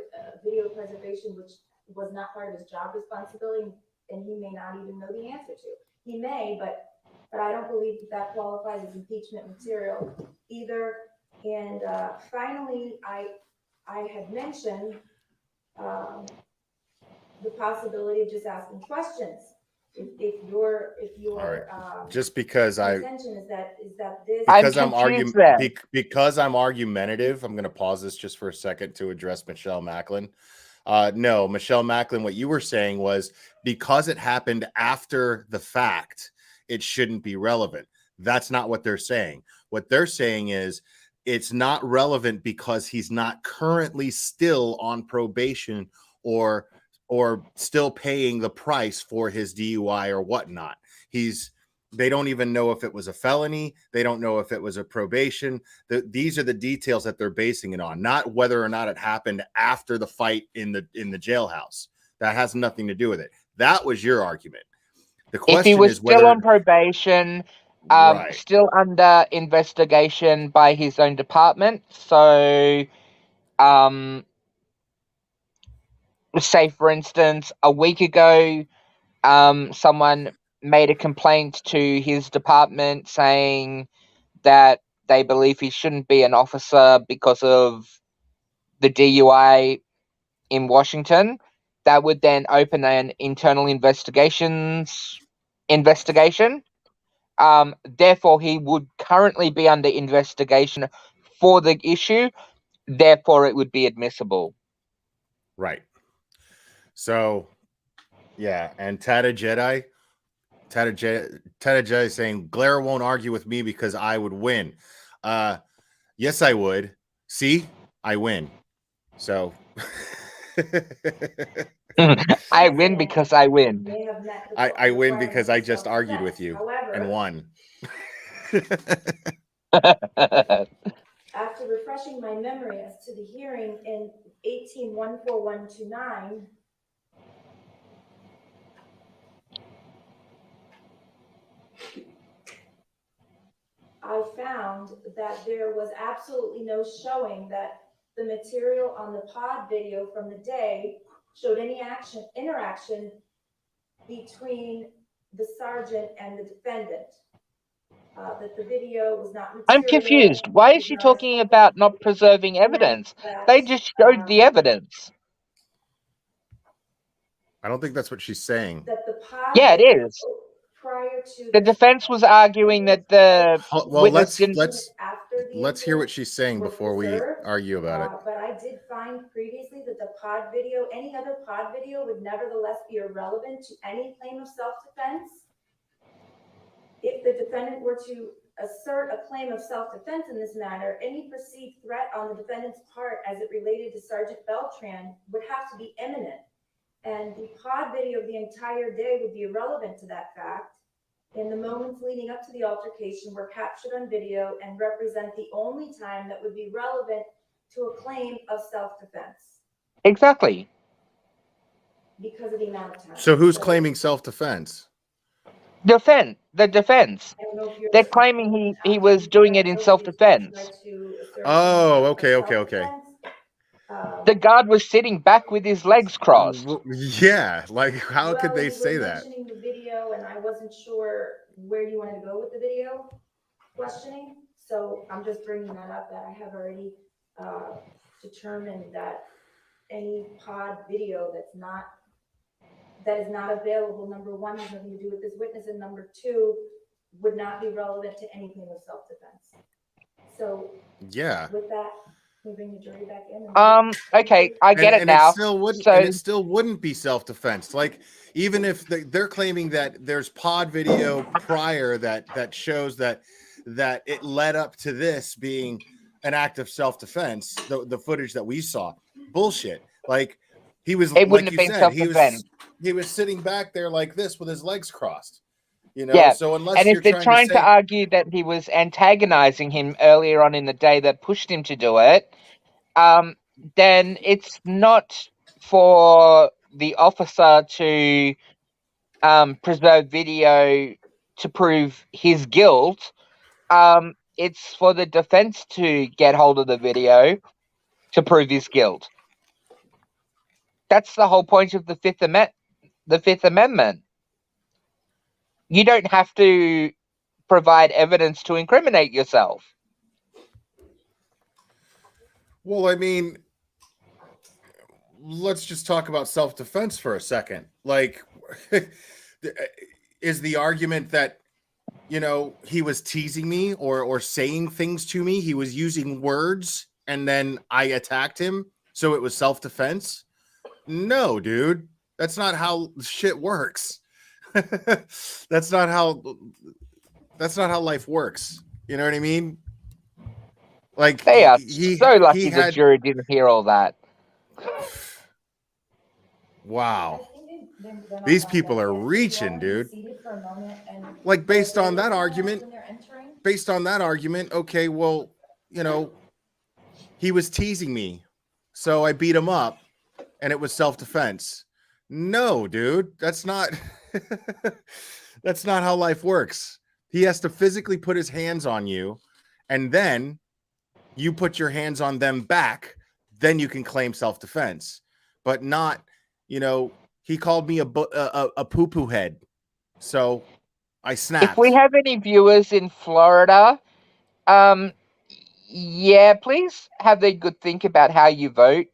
video preservation, which was not part of his job responsibility, and he may not even know the answer to. He may, but I don't believe that qualifies as impeachment material either. And finally, I had mentioned the possibility of just asking questions. If your Just because intention is that this because I'm I'm confused there. because I'm argumentative, I'm going to pause this just for a second to address Michelle Macklin. No, Michelle Macklin, what you were saying was because it happened after the fact, it shouldn't be relevant. That's not what they're saying. What they're saying is it's not relevant because he's not currently still on probation or still paying the price for his DUI or whatnot. They don't even know if it was a felony. They don't know if it was a probation. These are the details that they're basing it on, not whether or not it happened after the fight in the jailhouse. That has nothing to do with it. That was your argument. The question If he was is still whether on probation, right. still under investigation by his own department. So, say for instance, a week ago, someone made a complaint to his department saying that they believe he shouldn't be an officer because of the DUI in Washington. That would then open an internal investigation. Therefore, he would currently be under investigation for the issue. Therefore, it would be admissible. Right. So, yeah, and Tata Jedi is saying Blair won't argue with me because I would win. Yes, I would. See, I win. So I win because I win. may have met the I win because I requirements just of argued with self-defense. you However, and won. after refreshing my memory as to the hearing in 18-14129, I found that there was absolutely no showing that the material on the pod video from the day showed any interaction between the sergeant and the defendant. That the video was not material. I'm confused. Why is she talking about not preserving evidence? They just showed the evidence. I don't think that's what she's saying. That the pod Yeah, it is. Prior to The defense was arguing that the Well, witness didn't. let's hear what she's saying before we argue about it. But I did find previously that the pod video, any other pod video, would nevertheless be irrelevant to any claim of self-defense. If the defendant were to assert a claim of self-defense in this matter, any perceived threat on the defendant's part as it related to Sergeant Beltran would have to be imminent. And the pod video of the entire day would be irrelevant to that fact. And the moments leading up to the altercation were captured on video and represent the only time that would be relevant to a claim of self-defense. Exactly. Because of the amount of time. So who's claiming self-defense? The defense. They're claiming he was doing it in self-defense. Oh, okay. The guard was sitting back with his legs crossed. Yeah, like how could they say that? Mentioning the video, and I wasn't sure where you wanted to go with the video questioning, so I'm just bringing that up. That I have already determined that any pod video that is not available, number one, has nothing to do with this witness, and number two, would not be relevant to anything of self-defense. So yeah, with that. We bring the jury back in. Okay, I get it now. It still wouldn't be self-defense. Like, even if they're claiming that there's pod video prior that shows that it led up to this being an act of self-defense, the footage that we saw. Bullshit. Like, he was, it wouldn't like you have been said, self-defense. he was sitting back there like this with his legs crossed. You know, yeah. So unless and you're if they're trying to argue that he was antagonizing him earlier on in the day that pushed him to do it, then it's not for the officer to preserve video to prove his guilt. it's for the defense to get hold of the video to prove his guilt. That's the whole point of the Fifth Amendment. You don't have to provide evidence to incriminate yourself. Well, I mean, let's just talk about self-defense for a second. Like, is the argument that, you know, he was teasing me or saying things to me? He was using words and then I attacked him, so it was self-defense? No, dude. That's not how shit works. That's not how life works. You know what I mean? Like, They are he so lucky the had jury didn't hear all that. wow. I think they're not These like people that. are If you reaching, all dude. be seated for a moment and Like, based on that when argument, they're entering, okay, well, you know, he was teasing me, so I beat him up, and it was self-defense. No, dude, that's not that's not how life works. He has to physically put his hands on you, and then you put your hands on them back, then you can claim self-defense. But not, you know, he called me a poo-poo head, so I snapped. If we have any viewers in Florida, yeah, please have a good think about how you vote.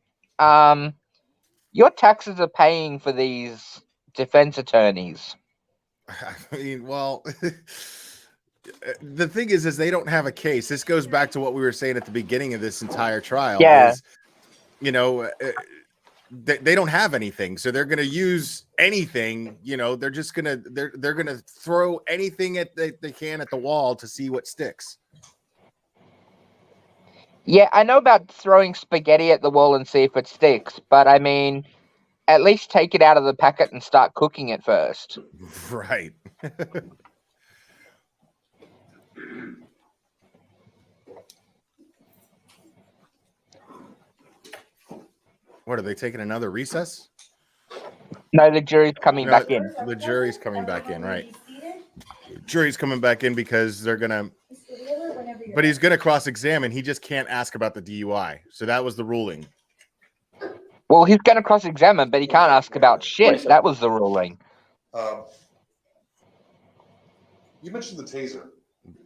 Your taxes are paying for these defense attorneys. I mean, well, the thing is they don't have a case. This goes back to what we were saying at the beginning of this entire trial. Yeah. Is, you know, they don't have anything, so they're going to use anything. You know, they're just gonna they're gonna throw anything they can at the wall to see what sticks. Yeah, I know about throwing spaghetti at the wall and see if it sticks, but I mean, at least take it out of the packet and start cooking it first. Right. What, are they taking another recess? No, the jury's coming No, back in. the jury's coming back in, right? Be seated. Jury's coming back in because they're gonna, Mr. Wheeler, whenever you're but he's gonna cross-examine. He just can't ask about the DUI. So that was the ruling. Well, he's going to cross-examine, but he can't ask about shit. That was the ruling. You mentioned the taser.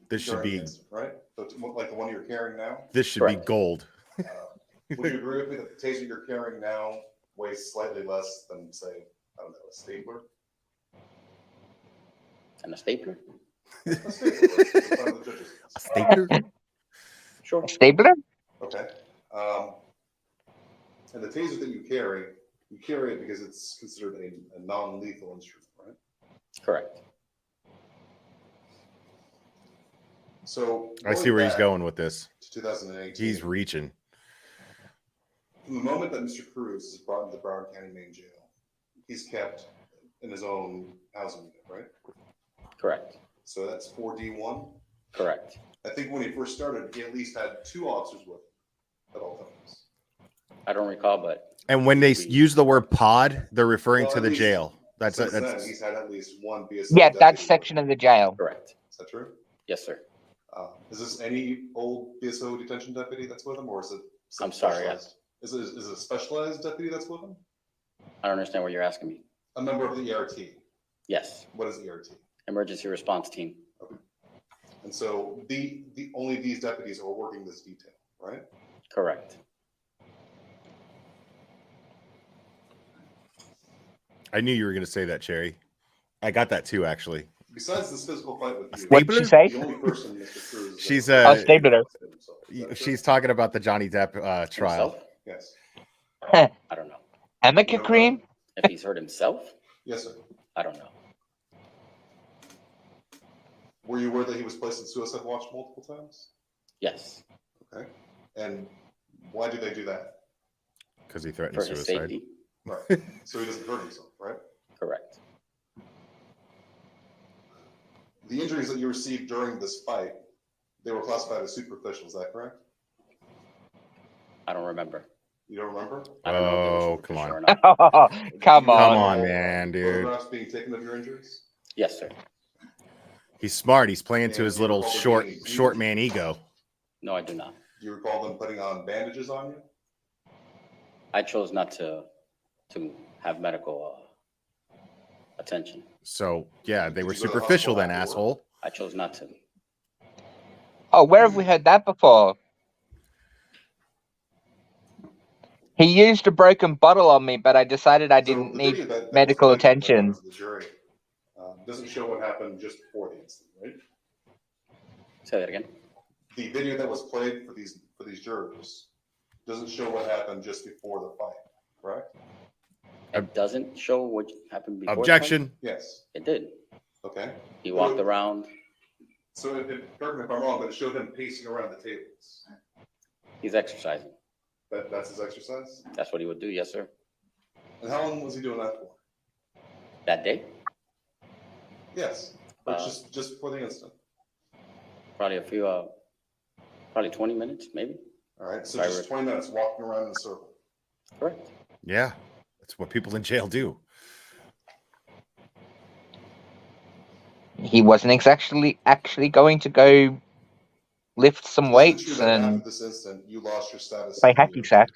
This should during be, the incident, right? So it's like the one you're carrying now. this should Correct. be gold. Would you agree with me that the taser you're carrying now weighs slightly less than, say, I don't know, a stapler? And a stapler? A stapler, right? In front of the judges. A stapler? Sure. Stabler? Okay. And the taser that you carry it because it's considered a non-lethal instrument, right? Correct. So I see where he's back going with this. to 2018. He's reaching. From the moment that Mr. Cruz is brought into the Broward County Main Jail, he's kept in his own housing unit, right? Correct. So that's 4D1. Correct. I think when he first started, he at least had 2 officers with him at all times. I don't recall, but And when they use the word pod, they're referring Well, to at the least jail. That's Since then, that's he's had at least one BSO. Yeah, that deputy. section of the jail. correct. Is that true? Yes, sir. Is this any old BSO detention deputy that's with him, or is it? I'm sorry, specialized? Is it a specialized deputy that's with him? I don't understand what you're asking me. A member of the ERT. Yes, What is ERT? emergency response team. And so the only these deputies are working this detail, right? Correct. I knew you were going to say that, Cherry. I got that too, actually. Besides this physical fight with you, What did she say? the only person Mr. Cruz. She's, Oh, Stabler. She's talking about the Johnny Depp trial. Himself? Yes. I don't know. Amica cream? If he's hurt himself, Yes, sir. I don't know. Were you aware that he was placed in suicide watch multiple times? Yes, Okay. And why do they do that? Because he threatened for his suicide. safety. Right. So he doesn't hurt himself, right? Correct. The injuries that you received during this fight, they were classified as superficial, is that correct? I don't remember. You don't remember? I don't know if they were Oh, superficial come on. or not. Come Come on. on, man, dude. Photographs being taken of your injuries? Yes, sir. He's smart. He's playing to And his do you little recall there short being any short bleeding? man ego. No, I do not. Do you recall them putting on bandages on you? I chose not to have medical attention. So yeah, they Did were you go to the superficial then, hospital asshole. I chose not to. Oh, where have we heard that before? He used a broken bottle on me, but I decided I So didn't the need video that was medical played, attention. to the jury doesn't show what happened just before the incident, right? Say that again. The video that was played for these jurors doesn't show what happened just before the fight, correct? It doesn't show what happened before. the fight? Objection. Yes. It did. Okay. He walked around. So, correct me if I'm wrong, but it showed him pacing around the tables. He's exercising. That's his exercise? That's what he would do. Yes, sir. And how long was he doing that for? That day, Yes, but just before the incident. probably probably 20 minutes, maybe. All right, so Right, just Rick. 20 minutes walking around in a circle. Correct. Yeah, that's what people in jail do. He wasn't actually going to go lift some Is it weights true that after and this incident, you lost your status? play in the hacky unit? sack.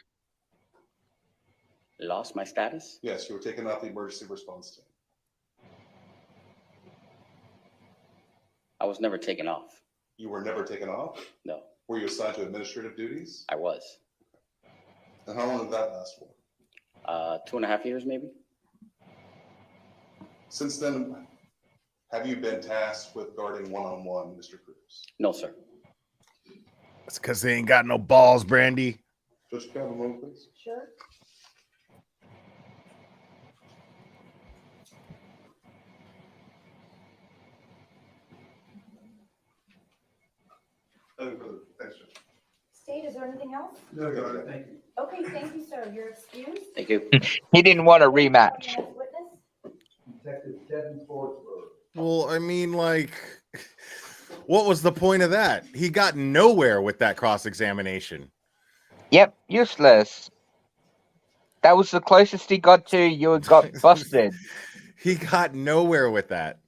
Lost my status. Yes, you were taken out the emergency response team. I was never taken off. You were never taken off? No, Were you assigned to administrative duties? I was. And how long did that last for? 2.5 years, maybe. Since then, have you been tasked with guarding one-on-one Mr. Cruz? No, sir. It's because they ain't got no balls, Brandy. Judge, can I have a moment, please? Sure. Thanks, Judge. State, is there anything else? No, Your Honor, thank you. Okay, thank you, sir. You're excused. Thank you. He didn't want a rematch. Next witness? Detective Kevin Forsberg. Well, I mean, like, what was the point of that? He got nowhere with that cross-examination. Yep, useless. That was the closest he got to you got busted. He got nowhere with that.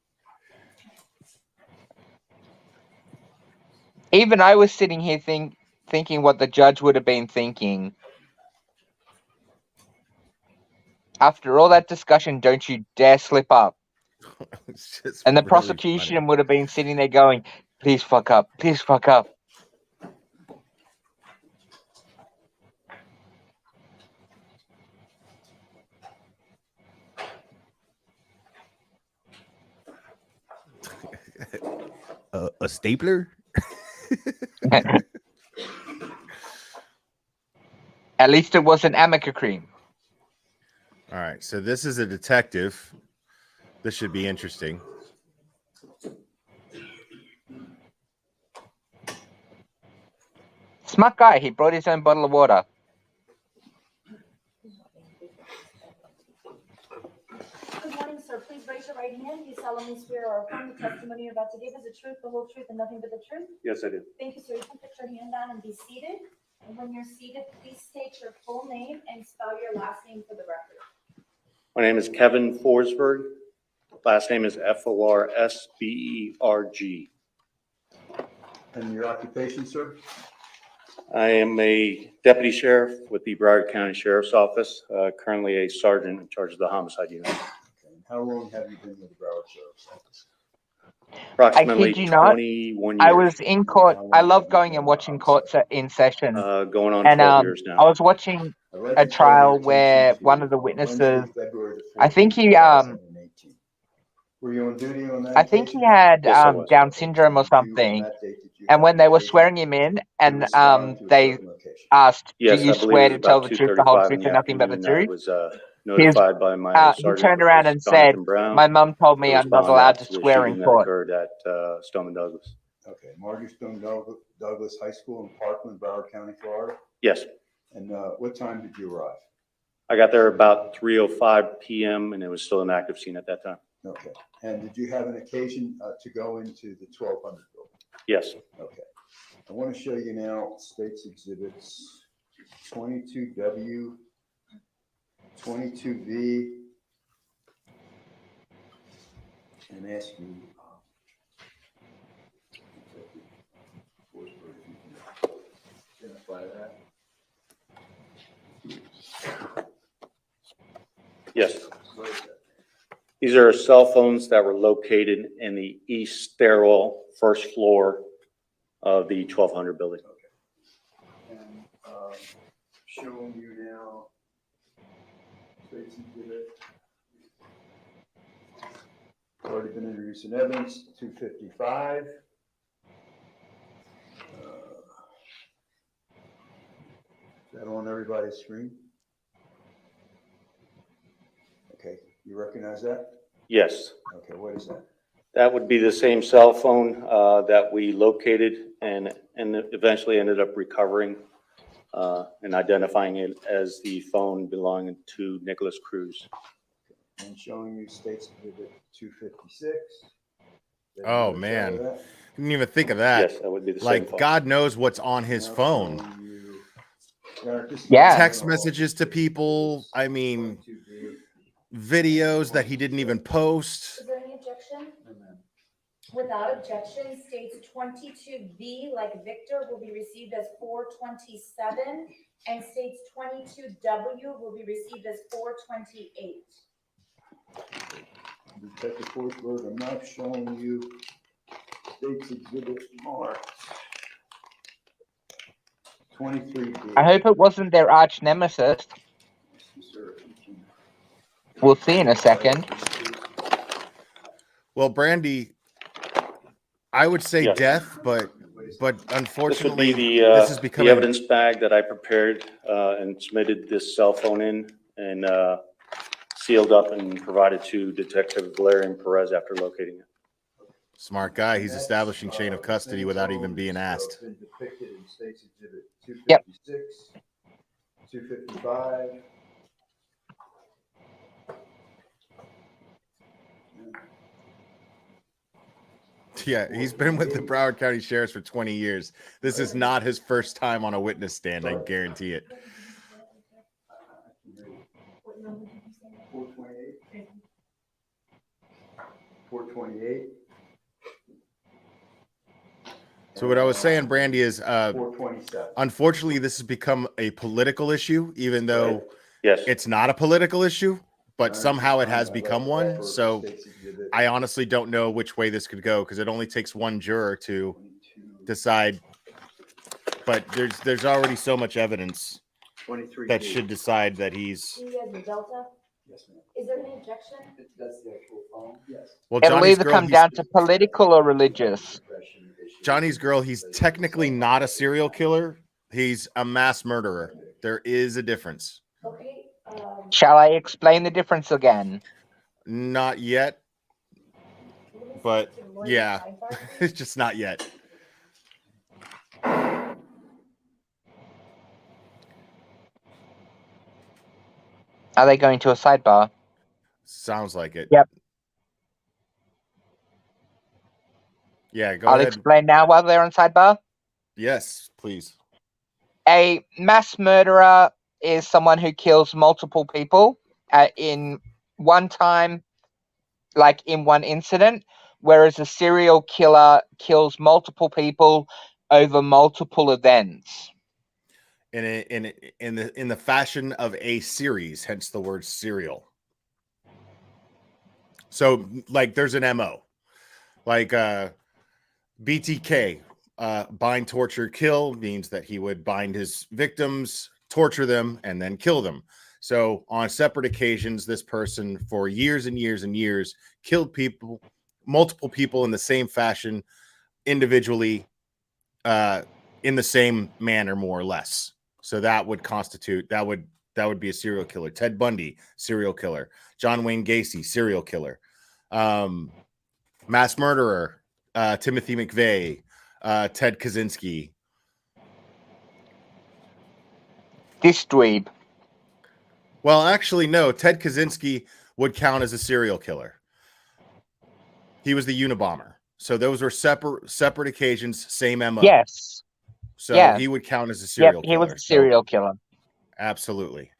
Even I was sitting here thinking what the judge would have been thinking. After all that discussion, don't you dare slip up. It's just And the really prosecution funny. would have been sitting there going, please fuck up, please fuck up. A stapler? At least it wasn't Amica cream. All right, so this is a detective. This should be interesting. Smart guy, he brought his own bottle of water. Good morning, sir. Please raise your right hand. You solemnly swear or affirm the testimony you're about to give is the truth, the whole truth, and nothing but the truth? Yes, I do. Thank you, sir. You can put your hand down and be seated. And when you're seated, please state your full name and spell your last name for the record. My name is Kevin Forsberg. Last name is Forsberg. And your occupation, sir? I am a deputy sheriff with the Broward County Sheriff's Office, currently a sergeant in charge of the homicide unit. Okay. And how long have you been with the Broward Sheriff's Office? Approximately you not, 21 years. I was in court. I love going and watching court in session. Going on And 12 years I now. was watching I'd like a to call your trial attention where to, one of the Wednesday, witnesses, February the I think 14th, he 2018. Were you on duty on that I think he occasion? had Yes, I was. Down syndrome or Did you, on something. that date, did you And have when they were occasion swearing him in, to and respond to a they certain location? asked, "Do Yes, you I believe swear it to was tell about the truth, the whole 2:35 in truth, the and nothing but the afternoon. I truth?" was notified by my He sergeant, turned which around was and said, Jonathan Brown, "My mom told me to I'm not respond allowed to after the swear in shooting that court." occurred at Stoneman Douglas. Okay, Margie Stone Douglas High School in Parkland, Broward County, Florida. Yes, And what time did you arrive? I got there about 3:05 p.m. and it was still an active scene at that time. Okay. And did you have an occasion to go into the 1200 building? Yes. Okay. I want to show you now State's Exhibits 22W, 22V, and ask you verify that? Yes. What is that? These are cell phones that were located in the east stairwell, first floor of the 1200 building. And showing you now, State's Exhibit. Already been introduced in evidence, 255. Is that on everybody's screen? Okay, you recognize that? Yes, Okay, what is that? that would be the same cell phone that we located and eventually ended up recovering and identifying it as the phone belonging to Nikolas Cruz. And showing you State's Exhibit 256. Oh, man. Didn't even think of that. Yes, that would be the same Like, phone. God knows what's on his Now phone. showing you- Now, this is- Yeah. Text messages to people. I mean, videos that he didn't even post. Is there any objection? Without objection, states 22V, like Victor, will be received as 427, and states 22W will be received as 428. Detective Forsberg, I'm not showing you State's Exhibit marked 23D. I hope it wasn't their arch nemesis. We'll see in a second. Well, Brandy, I would say Yes. death, but This would unfortunately, be this is the becoming evidence bag that I prepared and submitted this cell phone in and sealed up and provided to Detective Valerian Perez after locating it. smart guy. He's establishing chain of custody without even being asked. Been depicted in State's Exhibit Yep. 256, 255. Yeah, he's been with the Broward County Sheriffs for 20 years. This is not his first time on a witness stand, I guarantee it. 428. 428. So what I was saying, Brandy, is 427. unfortunately this has become a political issue, even though Yes. it's not a political issue, but somehow it has become one. So I honestly don't know which way this could go because it only takes one juror to decide. But there's already so much evidence 23. that should decide that he's. He has a Delta. Yes, ma'am. Is there any objection? That's the actual phone? Yes. Well, It'll Johnny's either girl, come down to political or religious. Johnny's girl, he's technically not a serial killer. He's a mass murderer. There is a difference. Okay, Shall I explain the difference again? Not yet, let me but speak to lawyer yeah, Sidebars, please. it's just not yet. Are they going to a sidebar? Sounds like it. Yep. Yeah, go I'll ahead. explain now while they're on sidebar. Yes, please. A mass murderer is someone who kills multiple people in one time, like in one incident, whereas a serial killer kills multiple people over multiple events. In the fashion of a series, hence the word serial. So, like, there's an MO, like BTK, bind, torture, kill means that he would bind his victims, torture them, and then kill them. So, on separate occasions, this person for years and years and years killed people, multiple people in the same fashion, individually, in the same manner, more or less. So that would constitute that would be a serial killer. Ted Bundy, serial killer. John Wayne Gacy, serial killer. Mass murderer, Timothy McVeigh, Ted Kaczynski. This dweeb. Well, actually, no. Ted Kaczynski would count as a serial killer. He was the Unabomber. So those were separate occasions, same MO. Yes. So Yeah. he would count as a serial killer. He was a serial killer. Absolutely.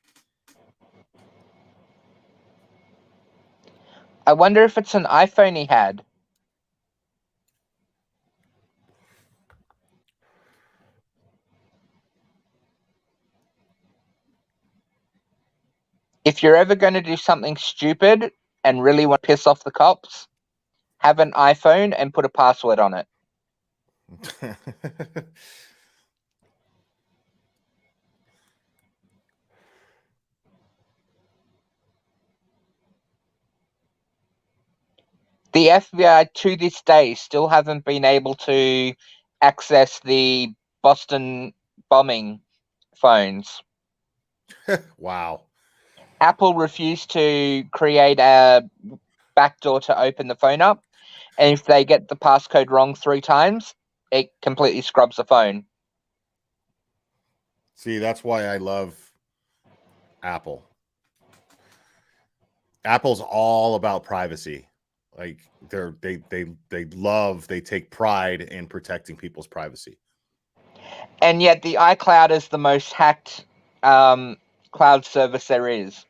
I wonder if it's an iPhone he had. if you're ever going to do something stupid and really want to piss off the cops, have an iPhone and put a password on it. The FBI to this day still haven't been able to access the Boston bombing phones. Wow. Apple refused to create a backdoor to open the phone up, and if they get the passcode wrong 3 times, it completely scrubs the phone. See, that's why I love Apple. Apple's all about privacy. Like they take pride in protecting people's privacy. And yet the iCloud is the most hacked cloud service there is.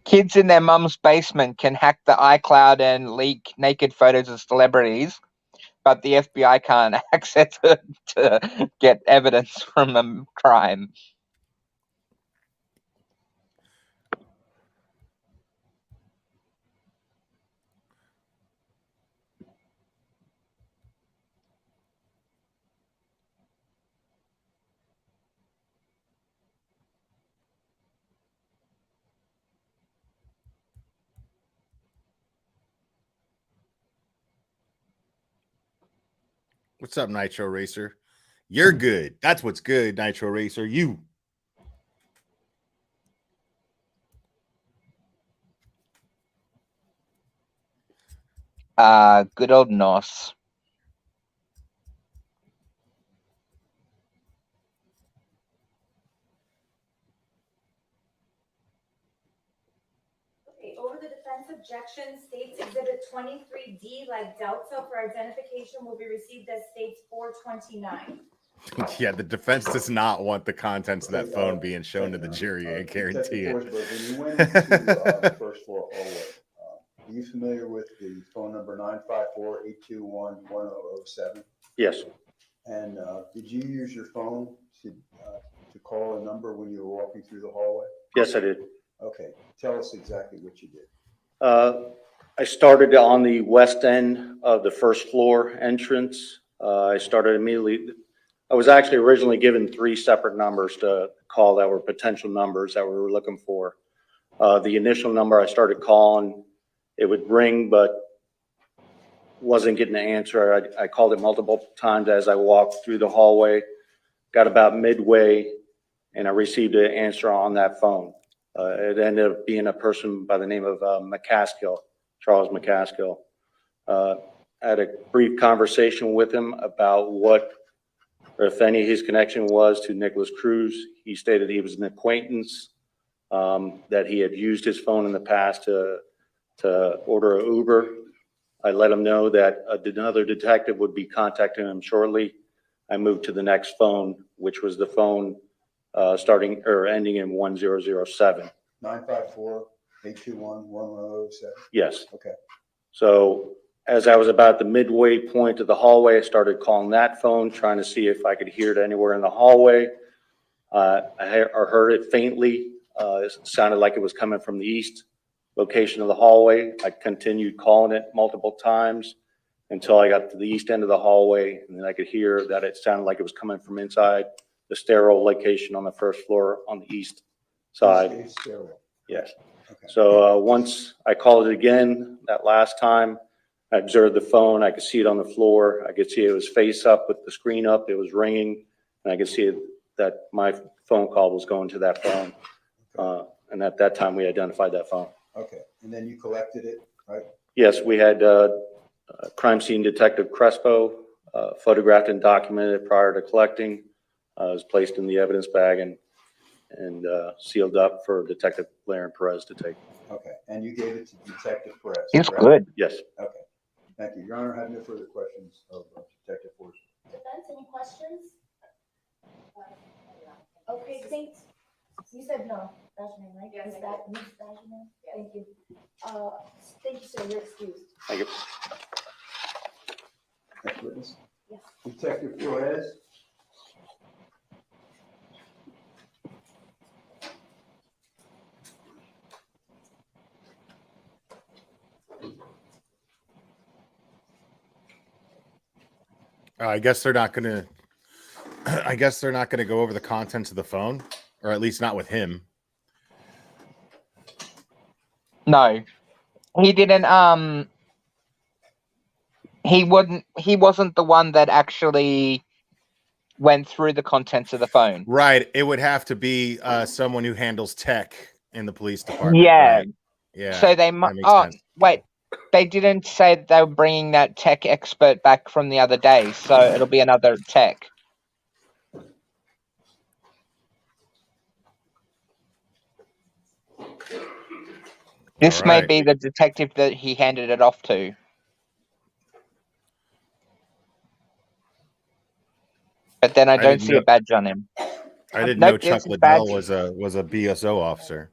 Kids in their mum's basement can hack the iCloud and leak naked photos of celebrities, but the FBI can't access it to get evidence from a crime. What's up, Nitro Racer? You're good. That's what's good, Nitro Racer. You. Good old Nos. Okay, over the defense objection, states exhibit 23D, like Delta for identification, will be received as states 429. Yeah, the defense does not want the contents of that phone being shown to the jury. I guarantee it. When you went into the first floor hallway, are you familiar with the phone number 954-821-1007? Yes. And did you use your phone to call a number when you were walking through the hallway? Yes, I did. Okay, tell us exactly what you did. I started on the west end of the first floor entrance. I started immediately. I was actually originally given 3 separate numbers to call that were potential numbers that we were looking for. The initial number I started calling, it would ring, but wasn't getting an answer. I called it multiple times as I walked through the hallway, got about midway, and I received an answer on that phone. It ended up being a person by the name of McCaskill, Charles McCaskill. I had a brief conversation with him about what, or if any, his connection was to Nikolas Cruz. He stated he was an acquaintance, that he had used his phone in the past to order an Uber. I let him know that another detective would be contacting him shortly. I moved to the next phone, which was the phone starting or ending in 1007. 954-821-1007? Yes. Okay. So as I was about the midway point of the hallway, I started calling that phone, trying to see if I could hear it anywhere in the hallway. I heard it faintly. It sounded like it was coming from the east location of the hallway. I continued calling it multiple times until I got to the east end of the hallway, and then I could hear that it sounded like it was coming from inside the sterile location on the first floor on the east side. It's sterile. Yes. Okay. So once I called it again, that last time, I observed the phone. I could see it on the floor. I could see it was face up with the screen up. It was ringing, and I could see that my phone call was going to that phone. And at that time, we identified that phone. Okay, and then you collected it, right? Yes, we had crime scene detective Crespo photographed and documented prior to collecting. It was placed in the evidence bag and sealed up for Detective Laren Perez to take. Okay, and you gave it to Detective Perez? He's correct? good. Yes. Okay, thank you. Your Honor, I have no further questions of Detective Forrest. Defense, any questions? Okay, thanks. You said no, Benjamin, right? Yes, Is I that Ms. Benjamin? Thank you. Thank you, sir, you're excused. Thank you. Next witness. Yes. Detective Perez. I guess they're not gonna. I guess they're not gonna go over the contents of the phone, or at least not with him. No, he didn't. He wouldn't. He wasn't the one that actually went through the contents of the phone. Right. It would have to be someone who handles tech in the police department. Yeah. Right. Yeah. So they that might. makes Oh, sense. wait. They didn't say that they were bringing that tech expert back from the other day, so it'll be another tech. This All may right. be the detective that he handed it off to. But then I don't didn't see know, a badge on him. I didn't know Nope, Chuck there's his Liddell badge. was a BSO officer.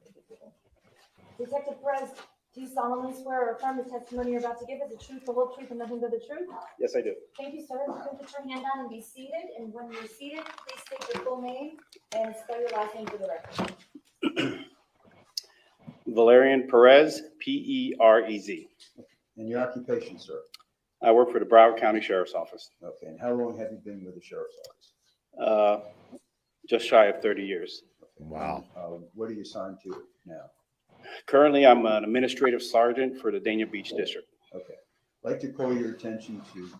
Detective Perez, do you solemnly swear or affirm the testimony you're about to give is the truth, the whole truth, and nothing but the truth? Yes, I do. Thank you, sir. You can put your hand down and be seated, and when you're seated, please state your full name and spell your last name for the record. Valerian Perez, Perez. And your occupation, sir. I work for the Broward County Sheriff's Office, Okay, and how long have you been with the sheriff's office? just shy of 30 years. Okay, Wow. What are you assigned to now? Currently, I'm an administrative sergeant for the Dania Beach District. Okay, I'd like to call your attention to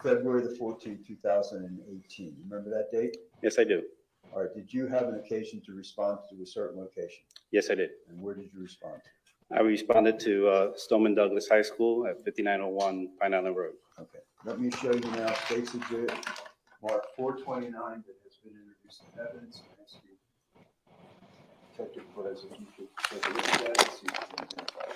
February the 14th, 2018. Remember that date? Yes, I do. All right, did you have an occasion to respond to a certain location? Yes, I did. And where did you respond? I responded to Stoneman Douglas High School at 5901 Pine Island Road. Okay, let me show you now State's Exhibit Mark 429 that has been introduced in evidence. And ask you, Detective Perez, if you could take a look at that and see if you can identify it.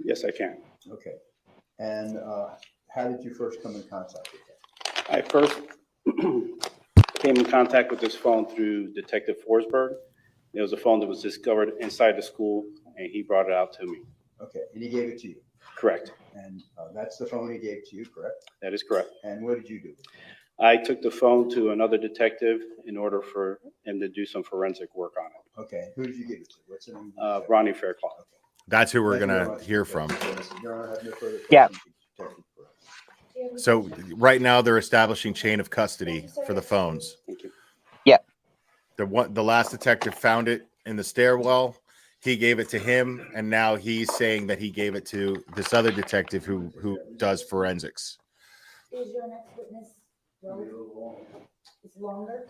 Yes, I can. Okay, and how did you first come in contact with that? I first came in contact with this phone through Detective Forsberg. It was a phone that was discovered inside the school, and he brought it out to me. Okay, and he gave it to you? Correct. And that's the phone he gave to you, correct? That is correct. And what did you do? I took the phone to another detective in order for him to do some forensic work on it. Okay, who did you give it to? What's the name? of the Ronnie Fairclough. Okay. That's who we're Thank you very gonna much, hear Detective from. Perez. Your Honor, I have no further Yeah. questions. Detective Perez. Do you have any So questions? right now they're establishing chain of custody for the phones. Thank you. The last detective found it in the stairwell. He gave it to him, and now he's saying that he gave it to this other detective who does forensics. Is your next witness it's longer?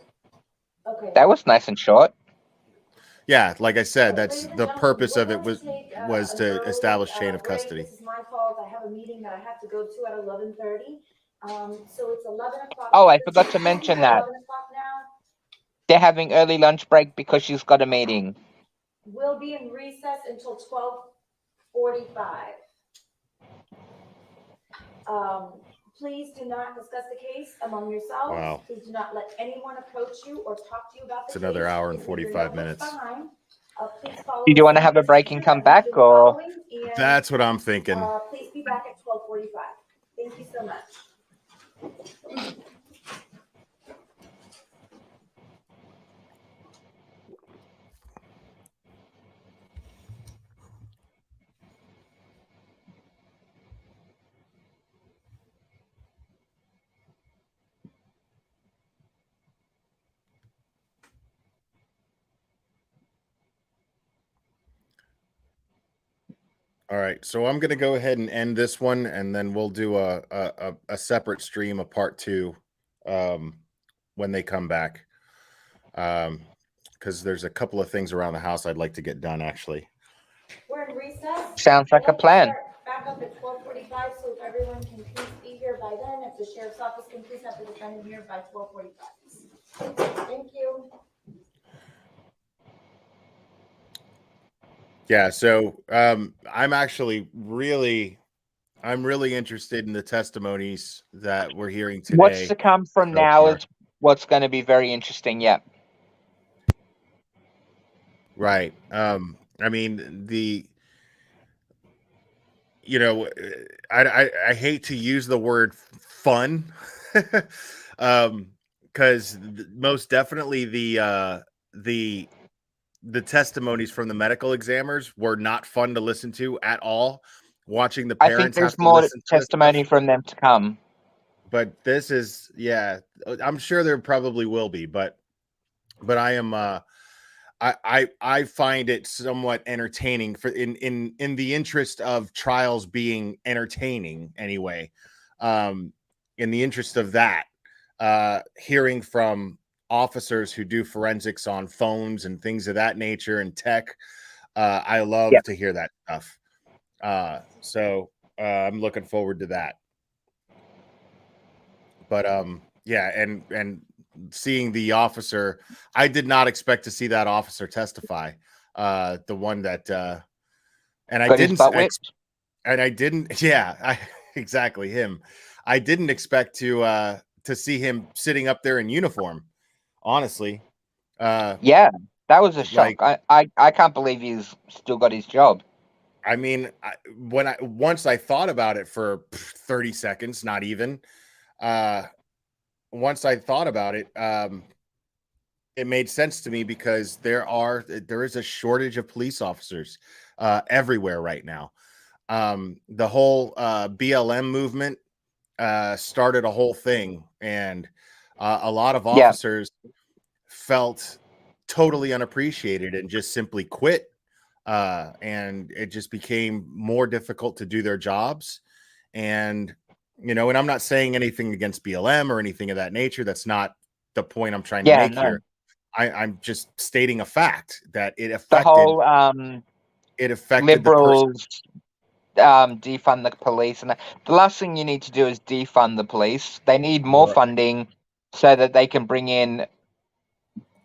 Okay. That was nice and short. Yeah, like I said, that's Ladies and the gentlemen, purpose we're of it going to take, was an to early, establish chain of break. custody. This is my fault. I have a meeting that I have to go to at 11:30. So it's 11 o'clock. Oh, I forgot to mention that. 11 o'clock now. They're having early lunch break because she's got a meeting. We'll be in recess until 12:45. Please do not discuss the case among yourselves. Wow. Please do not let anyone approach you or talk to you about the It's case. another hour and Please leave your 45 notebooks minutes. behind. Please follow Did you the want to same have a break and procedure come that we've back, been or? following, and, That's what I'm thinking. please be back at 12:45. Thank you so much. All right, so I'm gonna go ahead and end this one, and then we'll do a separate stream, a part 2, when they come back. Because there's a couple of things around the house I'd like to get done, actually. We're in recess. Sounds like a We'll plan. start back up at 12:45, so if everyone can please be here by then, if the sheriff's office can please have the defendant here by 12:45. Thank you. Yeah, so I'm actually really interested in the testimonies that we're hearing today. What's to come from so now far. is what's going to be very interesting. Yeah. Right. I mean, you know, I hate to use the word fun, because most definitely the testimonies from the medical examiners were not fun to listen to at all. Watching the I think parents have there's to more listen to this testimony stuff, from them to come. but this is, yeah, I'm sure there probably will be, but I am I find it somewhat entertaining for in the interest of trials being entertaining anyway. Um, in the interest of that, hearing from officers who do forensics on phones and things of that nature and tech, I Yeah. love to hear that stuff. So I'm looking forward to that. But yeah, and seeing the officer, I did not expect to see that officer testify. The one that and I Got his didn't butt ex- whipped. and I didn't yeah, I exactly him. I didn't expect to see him sitting up there in uniform, honestly. Uh Yeah, that was a shock. like I can't believe he's still got his job. I mean, once I thought about it for 30 seconds, not even, uh once I thought about it, it made sense to me because there is a shortage of police officers everywhere right now. The whole BLM movement started a whole thing, and a lot of Yeah, officers felt totally unappreciated and just simply quit. And it just became more difficult to do their jobs. And and I'm not saying anything against BLM or anything of that nature. That's not the point I'm trying to yeah, make no. here. I'm just stating a fact that The whole it affected the person. liberals defund the police, and the last thing you need to do is defund the police. They need more funding so that they can bring in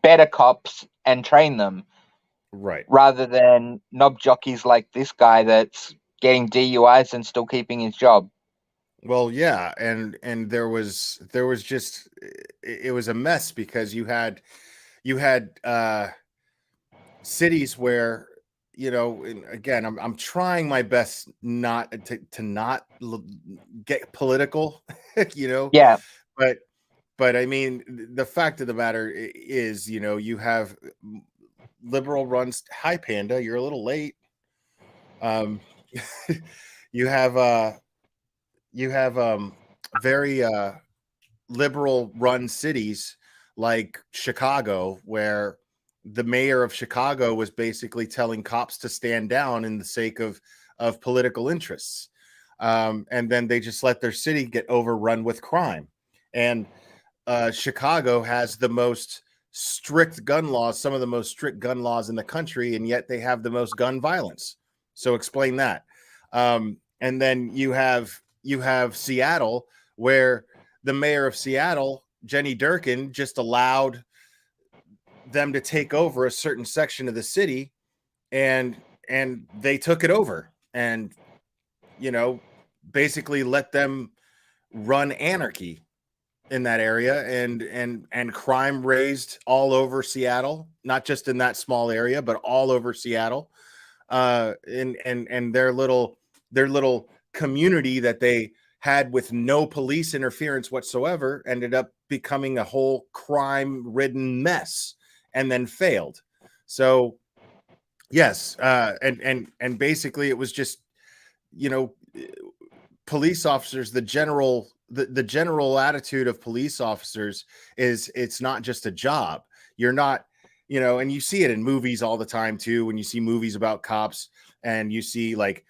better cops and train them, Right. rather than knob jockeys like this guy that's getting DUIs and still keeping his job. Well, yeah, and there was just it was a mess because you had cities where and again, I'm trying my best not to not get political, you know, Yeah, but I mean, the fact of the matter is, you have liberal runs. Hi, Panda, you're a little late. Um, you have very liberal run cities like Chicago, where the mayor of Chicago was basically telling cops to stand down in the sake of political interests. And then they just let their city get overrun with crime. And Chicago has the most strict gun laws, some of the most strict gun laws in the country, and yet they have the most gun violence. So explain that. And then you have Seattle, where the mayor of Seattle, Jenny Durkin, just allowed them to take over a certain section of the city, and they took it over, and basically let them run anarchy in that area, and crime raised all over Seattle, not just in that small area, but all over Seattle. And their little community that they had with no police interference whatsoever ended up becoming a whole crime-ridden mess, and then failed. So yes, and basically it was just you know police officers, the general attitude of police officers is it's not just a job. You're not, and you see it in movies all the time too, when you see movies about cops, and you see like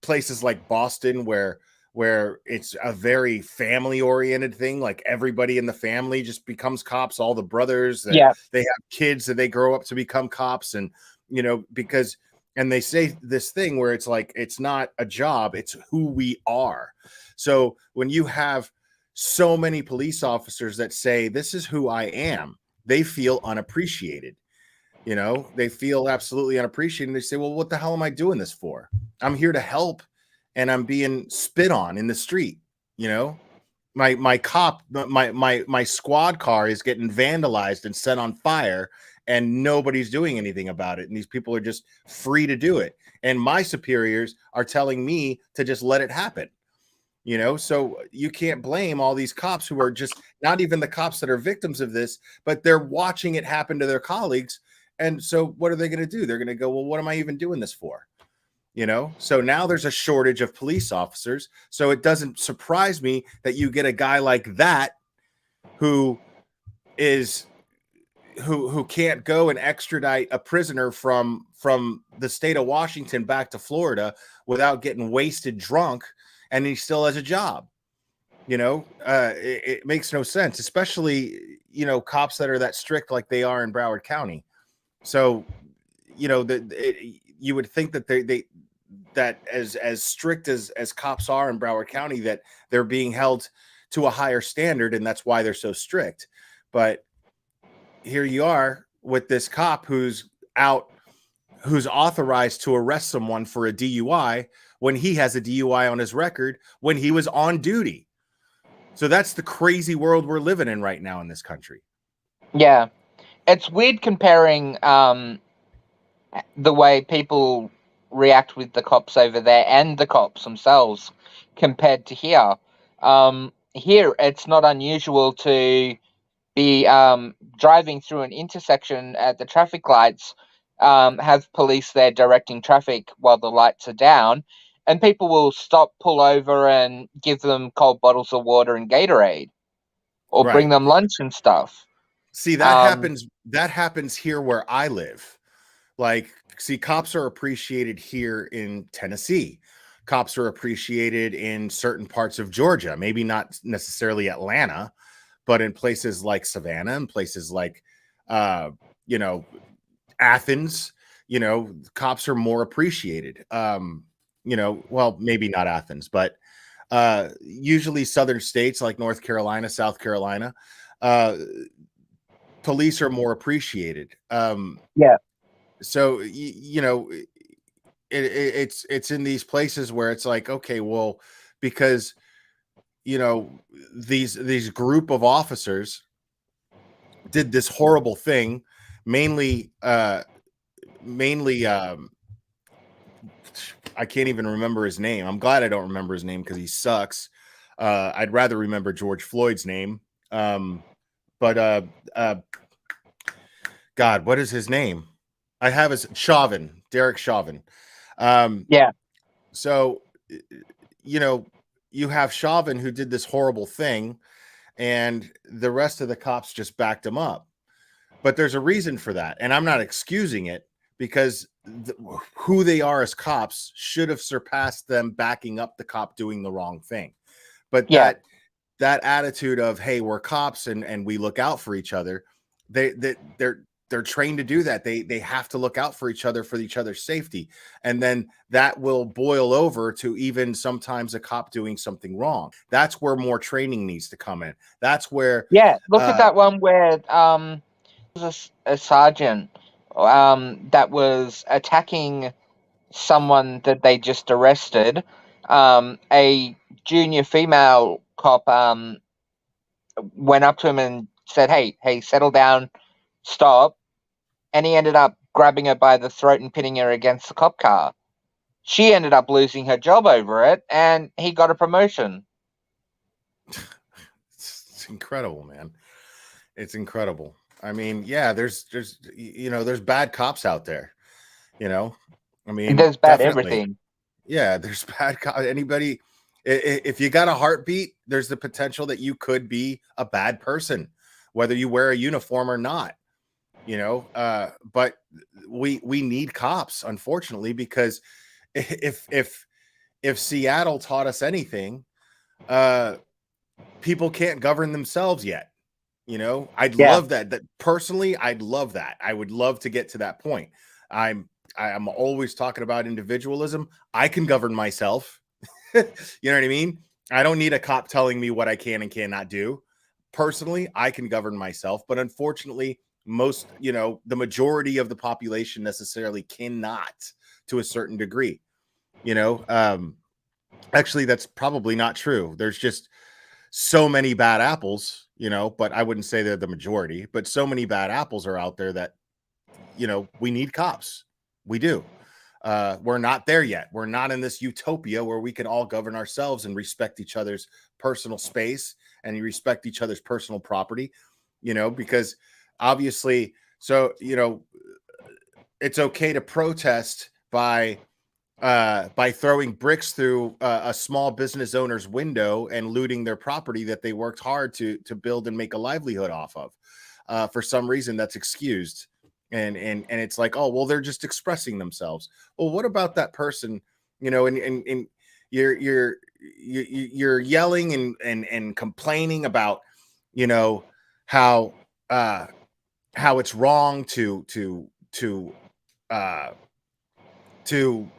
places like Boston where it's a very family oriented thing, like everybody in the family just becomes cops, all the brothers that yeah, they have kids that they grow up to become cops, and because and they say this thing where it's like it's not a job, it's who we are. So when you have so many police officers that say this is who I am, they feel unappreciated. They feel absolutely unappreciated. They say, well, what the hell am I doing this for? I'm here to help, and I'm being spit on in the street. My squad car is getting vandalized and set on fire, and nobody's doing anything about it. And these people are just free to do it. And my superiors are telling me to just let it happen. So you can't blame all these cops who are just not even the cops that are victims of this, but they're watching it happen to their colleagues. And so what are they going to do? They're going to go, well, what am I even doing this for? So now there's a shortage of police officers. So it doesn't surprise me that you get a guy like that who can't go and extradite a prisoner from the state of Washington back to Florida without getting wasted drunk, and he still has a job. It makes no sense, especially cops that are that strict like they are in Broward County. So you would think that that as strict as cops are in Broward County, that they're being held to a higher standard, and that's why they're so strict. But here you are with this cop who's authorized to arrest someone for a DUI when he has a DUI on his record when he was on duty. So that's the crazy world we're living in right now in this country. Yeah. It's weird comparing the way people react with the cops over there and the cops themselves compared to here. Here, it's not unusual to be driving through an intersection at the traffic lights, have police there directing traffic while the lights are down, and people will stop, pull over, and give them cold bottles of water and Gatorade, or bring them lunch and stuff. See, that happens here where I live. Cops are appreciated here in Tennessee. Cops are appreciated in certain parts of Georgia, maybe not necessarily Atlanta, but in places like Savannah and places like, Athens, cops are more appreciated. Well, maybe not Athens, but usually southern states like North Carolina, South Carolina, police are more appreciated. Yeah. So, it's in these places where it's like, okay, well, because, these group of officers did this horrible thing, mainly, I can't even remember his name. I'm glad I don't remember his name because he sucks. I'd rather remember George Floyd's name. God, what is his name? I have his Chauvin, Derek Chauvin. Yeah. So, you have Chauvin who did this horrible thing, and the rest of the cops just backed him up. But there's a reason for that, and I'm not excusing it, because who they are as cops should have surpassed them backing up the cop doing the wrong thing. But Yeah. that attitude of, hey, we're cops and we look out for each other, they're trained to do that. They have to look out for each other's safety. And then that will boil over to even sometimes a cop doing something wrong. That's where more training needs to come in. That's where, Yeah. Look at that one where a sergeant that was attacking someone that they just arrested. A junior female cop went up to him and said, hey, settle down, stop. And he ended up grabbing her by the throat and pinning her against the cop car. She ended up losing her job over it, and he got a promotion. It's incredible, man. It's incredible. I mean, yeah, there's bad cops out there. I mean, There's bad definitely. everything. Yeah, there's bad cops. Anybody, if you got a heartbeat, there's the potential that you could be a bad person, whether you wear a uniform or not. But we need cops, unfortunately, because if Seattle taught us anything, people can't govern themselves yet. I'd love that personally. I'd love that. I would love to get to that point. I'm always talking about individualism. I can govern myself. You know what I mean? I don't need a cop telling me what I can and cannot do. Personally, I can govern myself, but unfortunately, the majority of the population necessarily cannot, to a certain degree. Actually, that's probably not true. There's just so many bad apples, but I wouldn't say they're the majority, but so many bad apples are out there that we need cops. We do. We're not there yet. We're not in this utopia where we can all govern ourselves and respect each other's personal space and respect each other's personal property, because obviously, so, it's okay to protest by throwing bricks through a small business owner's window and looting their property that they worked hard to build and make a livelihood off of. For some reason, that's excused, and it's like, oh well, they're just expressing themselves. Well, what about that person? And you're yelling and complaining about how it's wrong to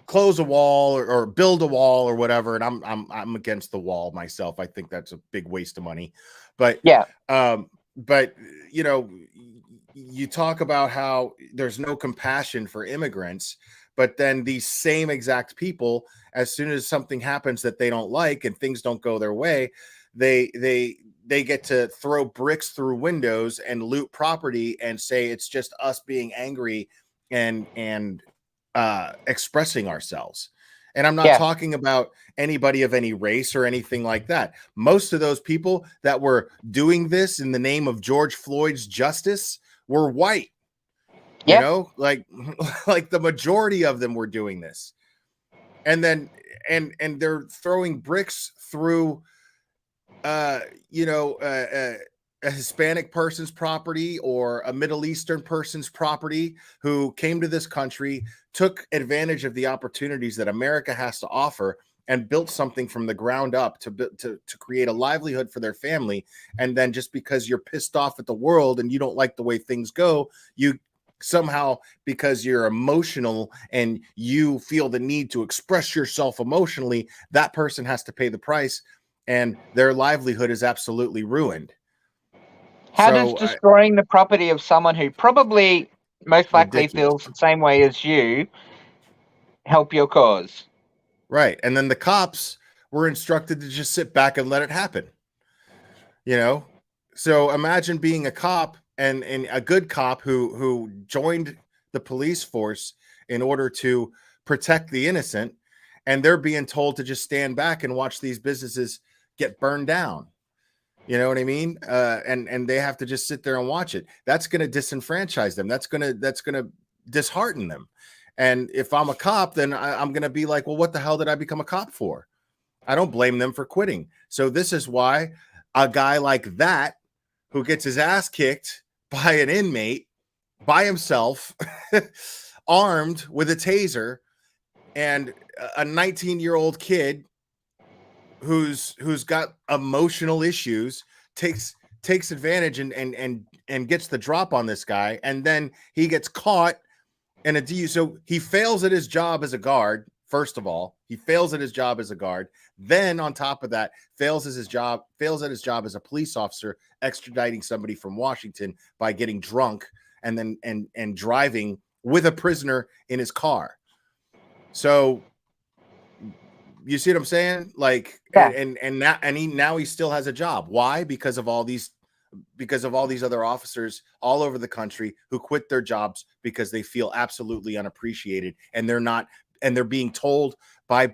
close a wall or build a wall or whatever, and I'm against the wall myself. I think that's a big waste of money. But you talk about how there's no compassion for immigrants, but then these same exact people, as soon as something happens that they don't like and things don't go their way, they get to throw bricks through windows and loot property and say it's just us being angry and expressing ourselves. And I'm not talking about anybody of any race or anything like that. Most of those people that were doing this in the name of George Floyd's justice were white. Like the majority of them were doing this. And then and they're throwing bricks through a Hispanic person's property or a Middle Eastern person's property who came to this country, took advantage of the opportunities that America has to offer, and built something from the ground up to create a livelihood for their family. And then just because you're pissed off at the world and you don't like the way things go, you somehow, because you're emotional and you feel the need to express yourself emotionally, that person has to pay the price and their livelihood is absolutely ruined. How does destroying the property of someone who probably most likely feels the same way as you help your cause? Right. And then the cops were instructed to just sit back and let it happen. So imagine being a cop and a good cop who joined the police force in order to protect the innocent, and they're being told to just stand back and watch these businesses get burned down. You know what I mean? And they have to just sit there and watch it. That's going to disenfranchise them. That's going to dishearten them. And if I'm a cop, then I'm going to be like, well, what the hell did I become a cop for? I don't blame them for quitting. So this is why a guy like that, who gets his ass kicked by an inmate by himself, armed with a taser, and a 19-year-old kid who's got emotional issues, takes advantage and gets the drop on this guy, and then he gets caught in a DU. So he fails at his job as a guard. First of all, he fails at his job as a guard. Then on top of that, fails at his job as a police officer, extraditing somebody from Washington by getting drunk and then and driving with a prisoner in his car. So you see what I'm saying? Like, and now he still has a job. Why? Because of all these other officers all over the country who quit their jobs because they feel absolutely unappreciated, and they're being told by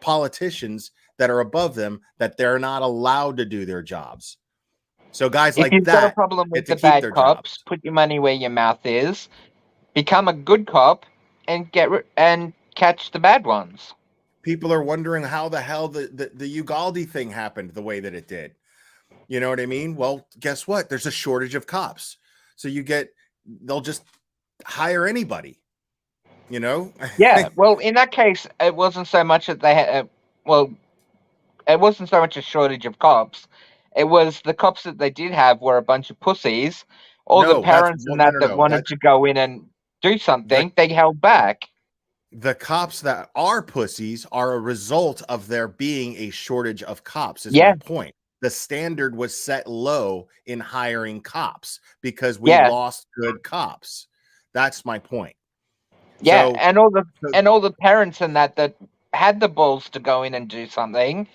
politicians that are above them that they're not allowed to do their jobs. So guys like that, if you've got a problem with the bad cops, put your money where your mouth is, become a good cop, and catch the bad ones. People are wondering how the hell the Uvalde thing happened the way that it did. You know what I mean? Well, guess what? There's a shortage of cops. So they'll just hire anybody, Yeah. Well, in that case, it wasn't so much that they had, it wasn't so much a shortage of cops. It was the cops that they did have were a bunch of pussies. All the parents that wanted to go in and do something, they held back. The cops that are pussies are a result of there being a shortage of cops, is my point. The standard was set low in hiring cops because we lost good cops. That's my point. Yeah, so, and all the parents and that had the balls to go in and do something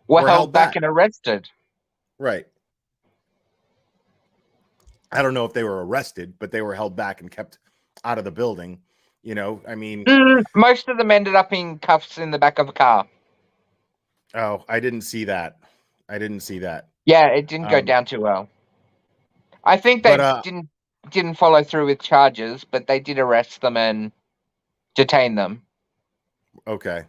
were held back and arrested. Right. I don't know if they were arrested, but they were held back and kept out of the building. You know, I mean, Most of them ended up in cuffs in the back of a car. oh, I didn't see that. I didn't see that. Yeah, it didn't go down too well. I think they But didn't follow through with charges, but they did arrest them and detain them. okay.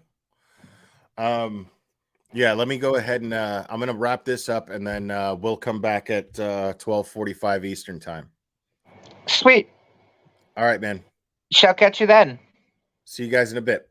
Yeah, let me go ahead and I'm gonna wrap this up, and then we'll come back at 12:45 Eastern time. Sweet. All right, man. Shall catch you then. See you guys in a bit.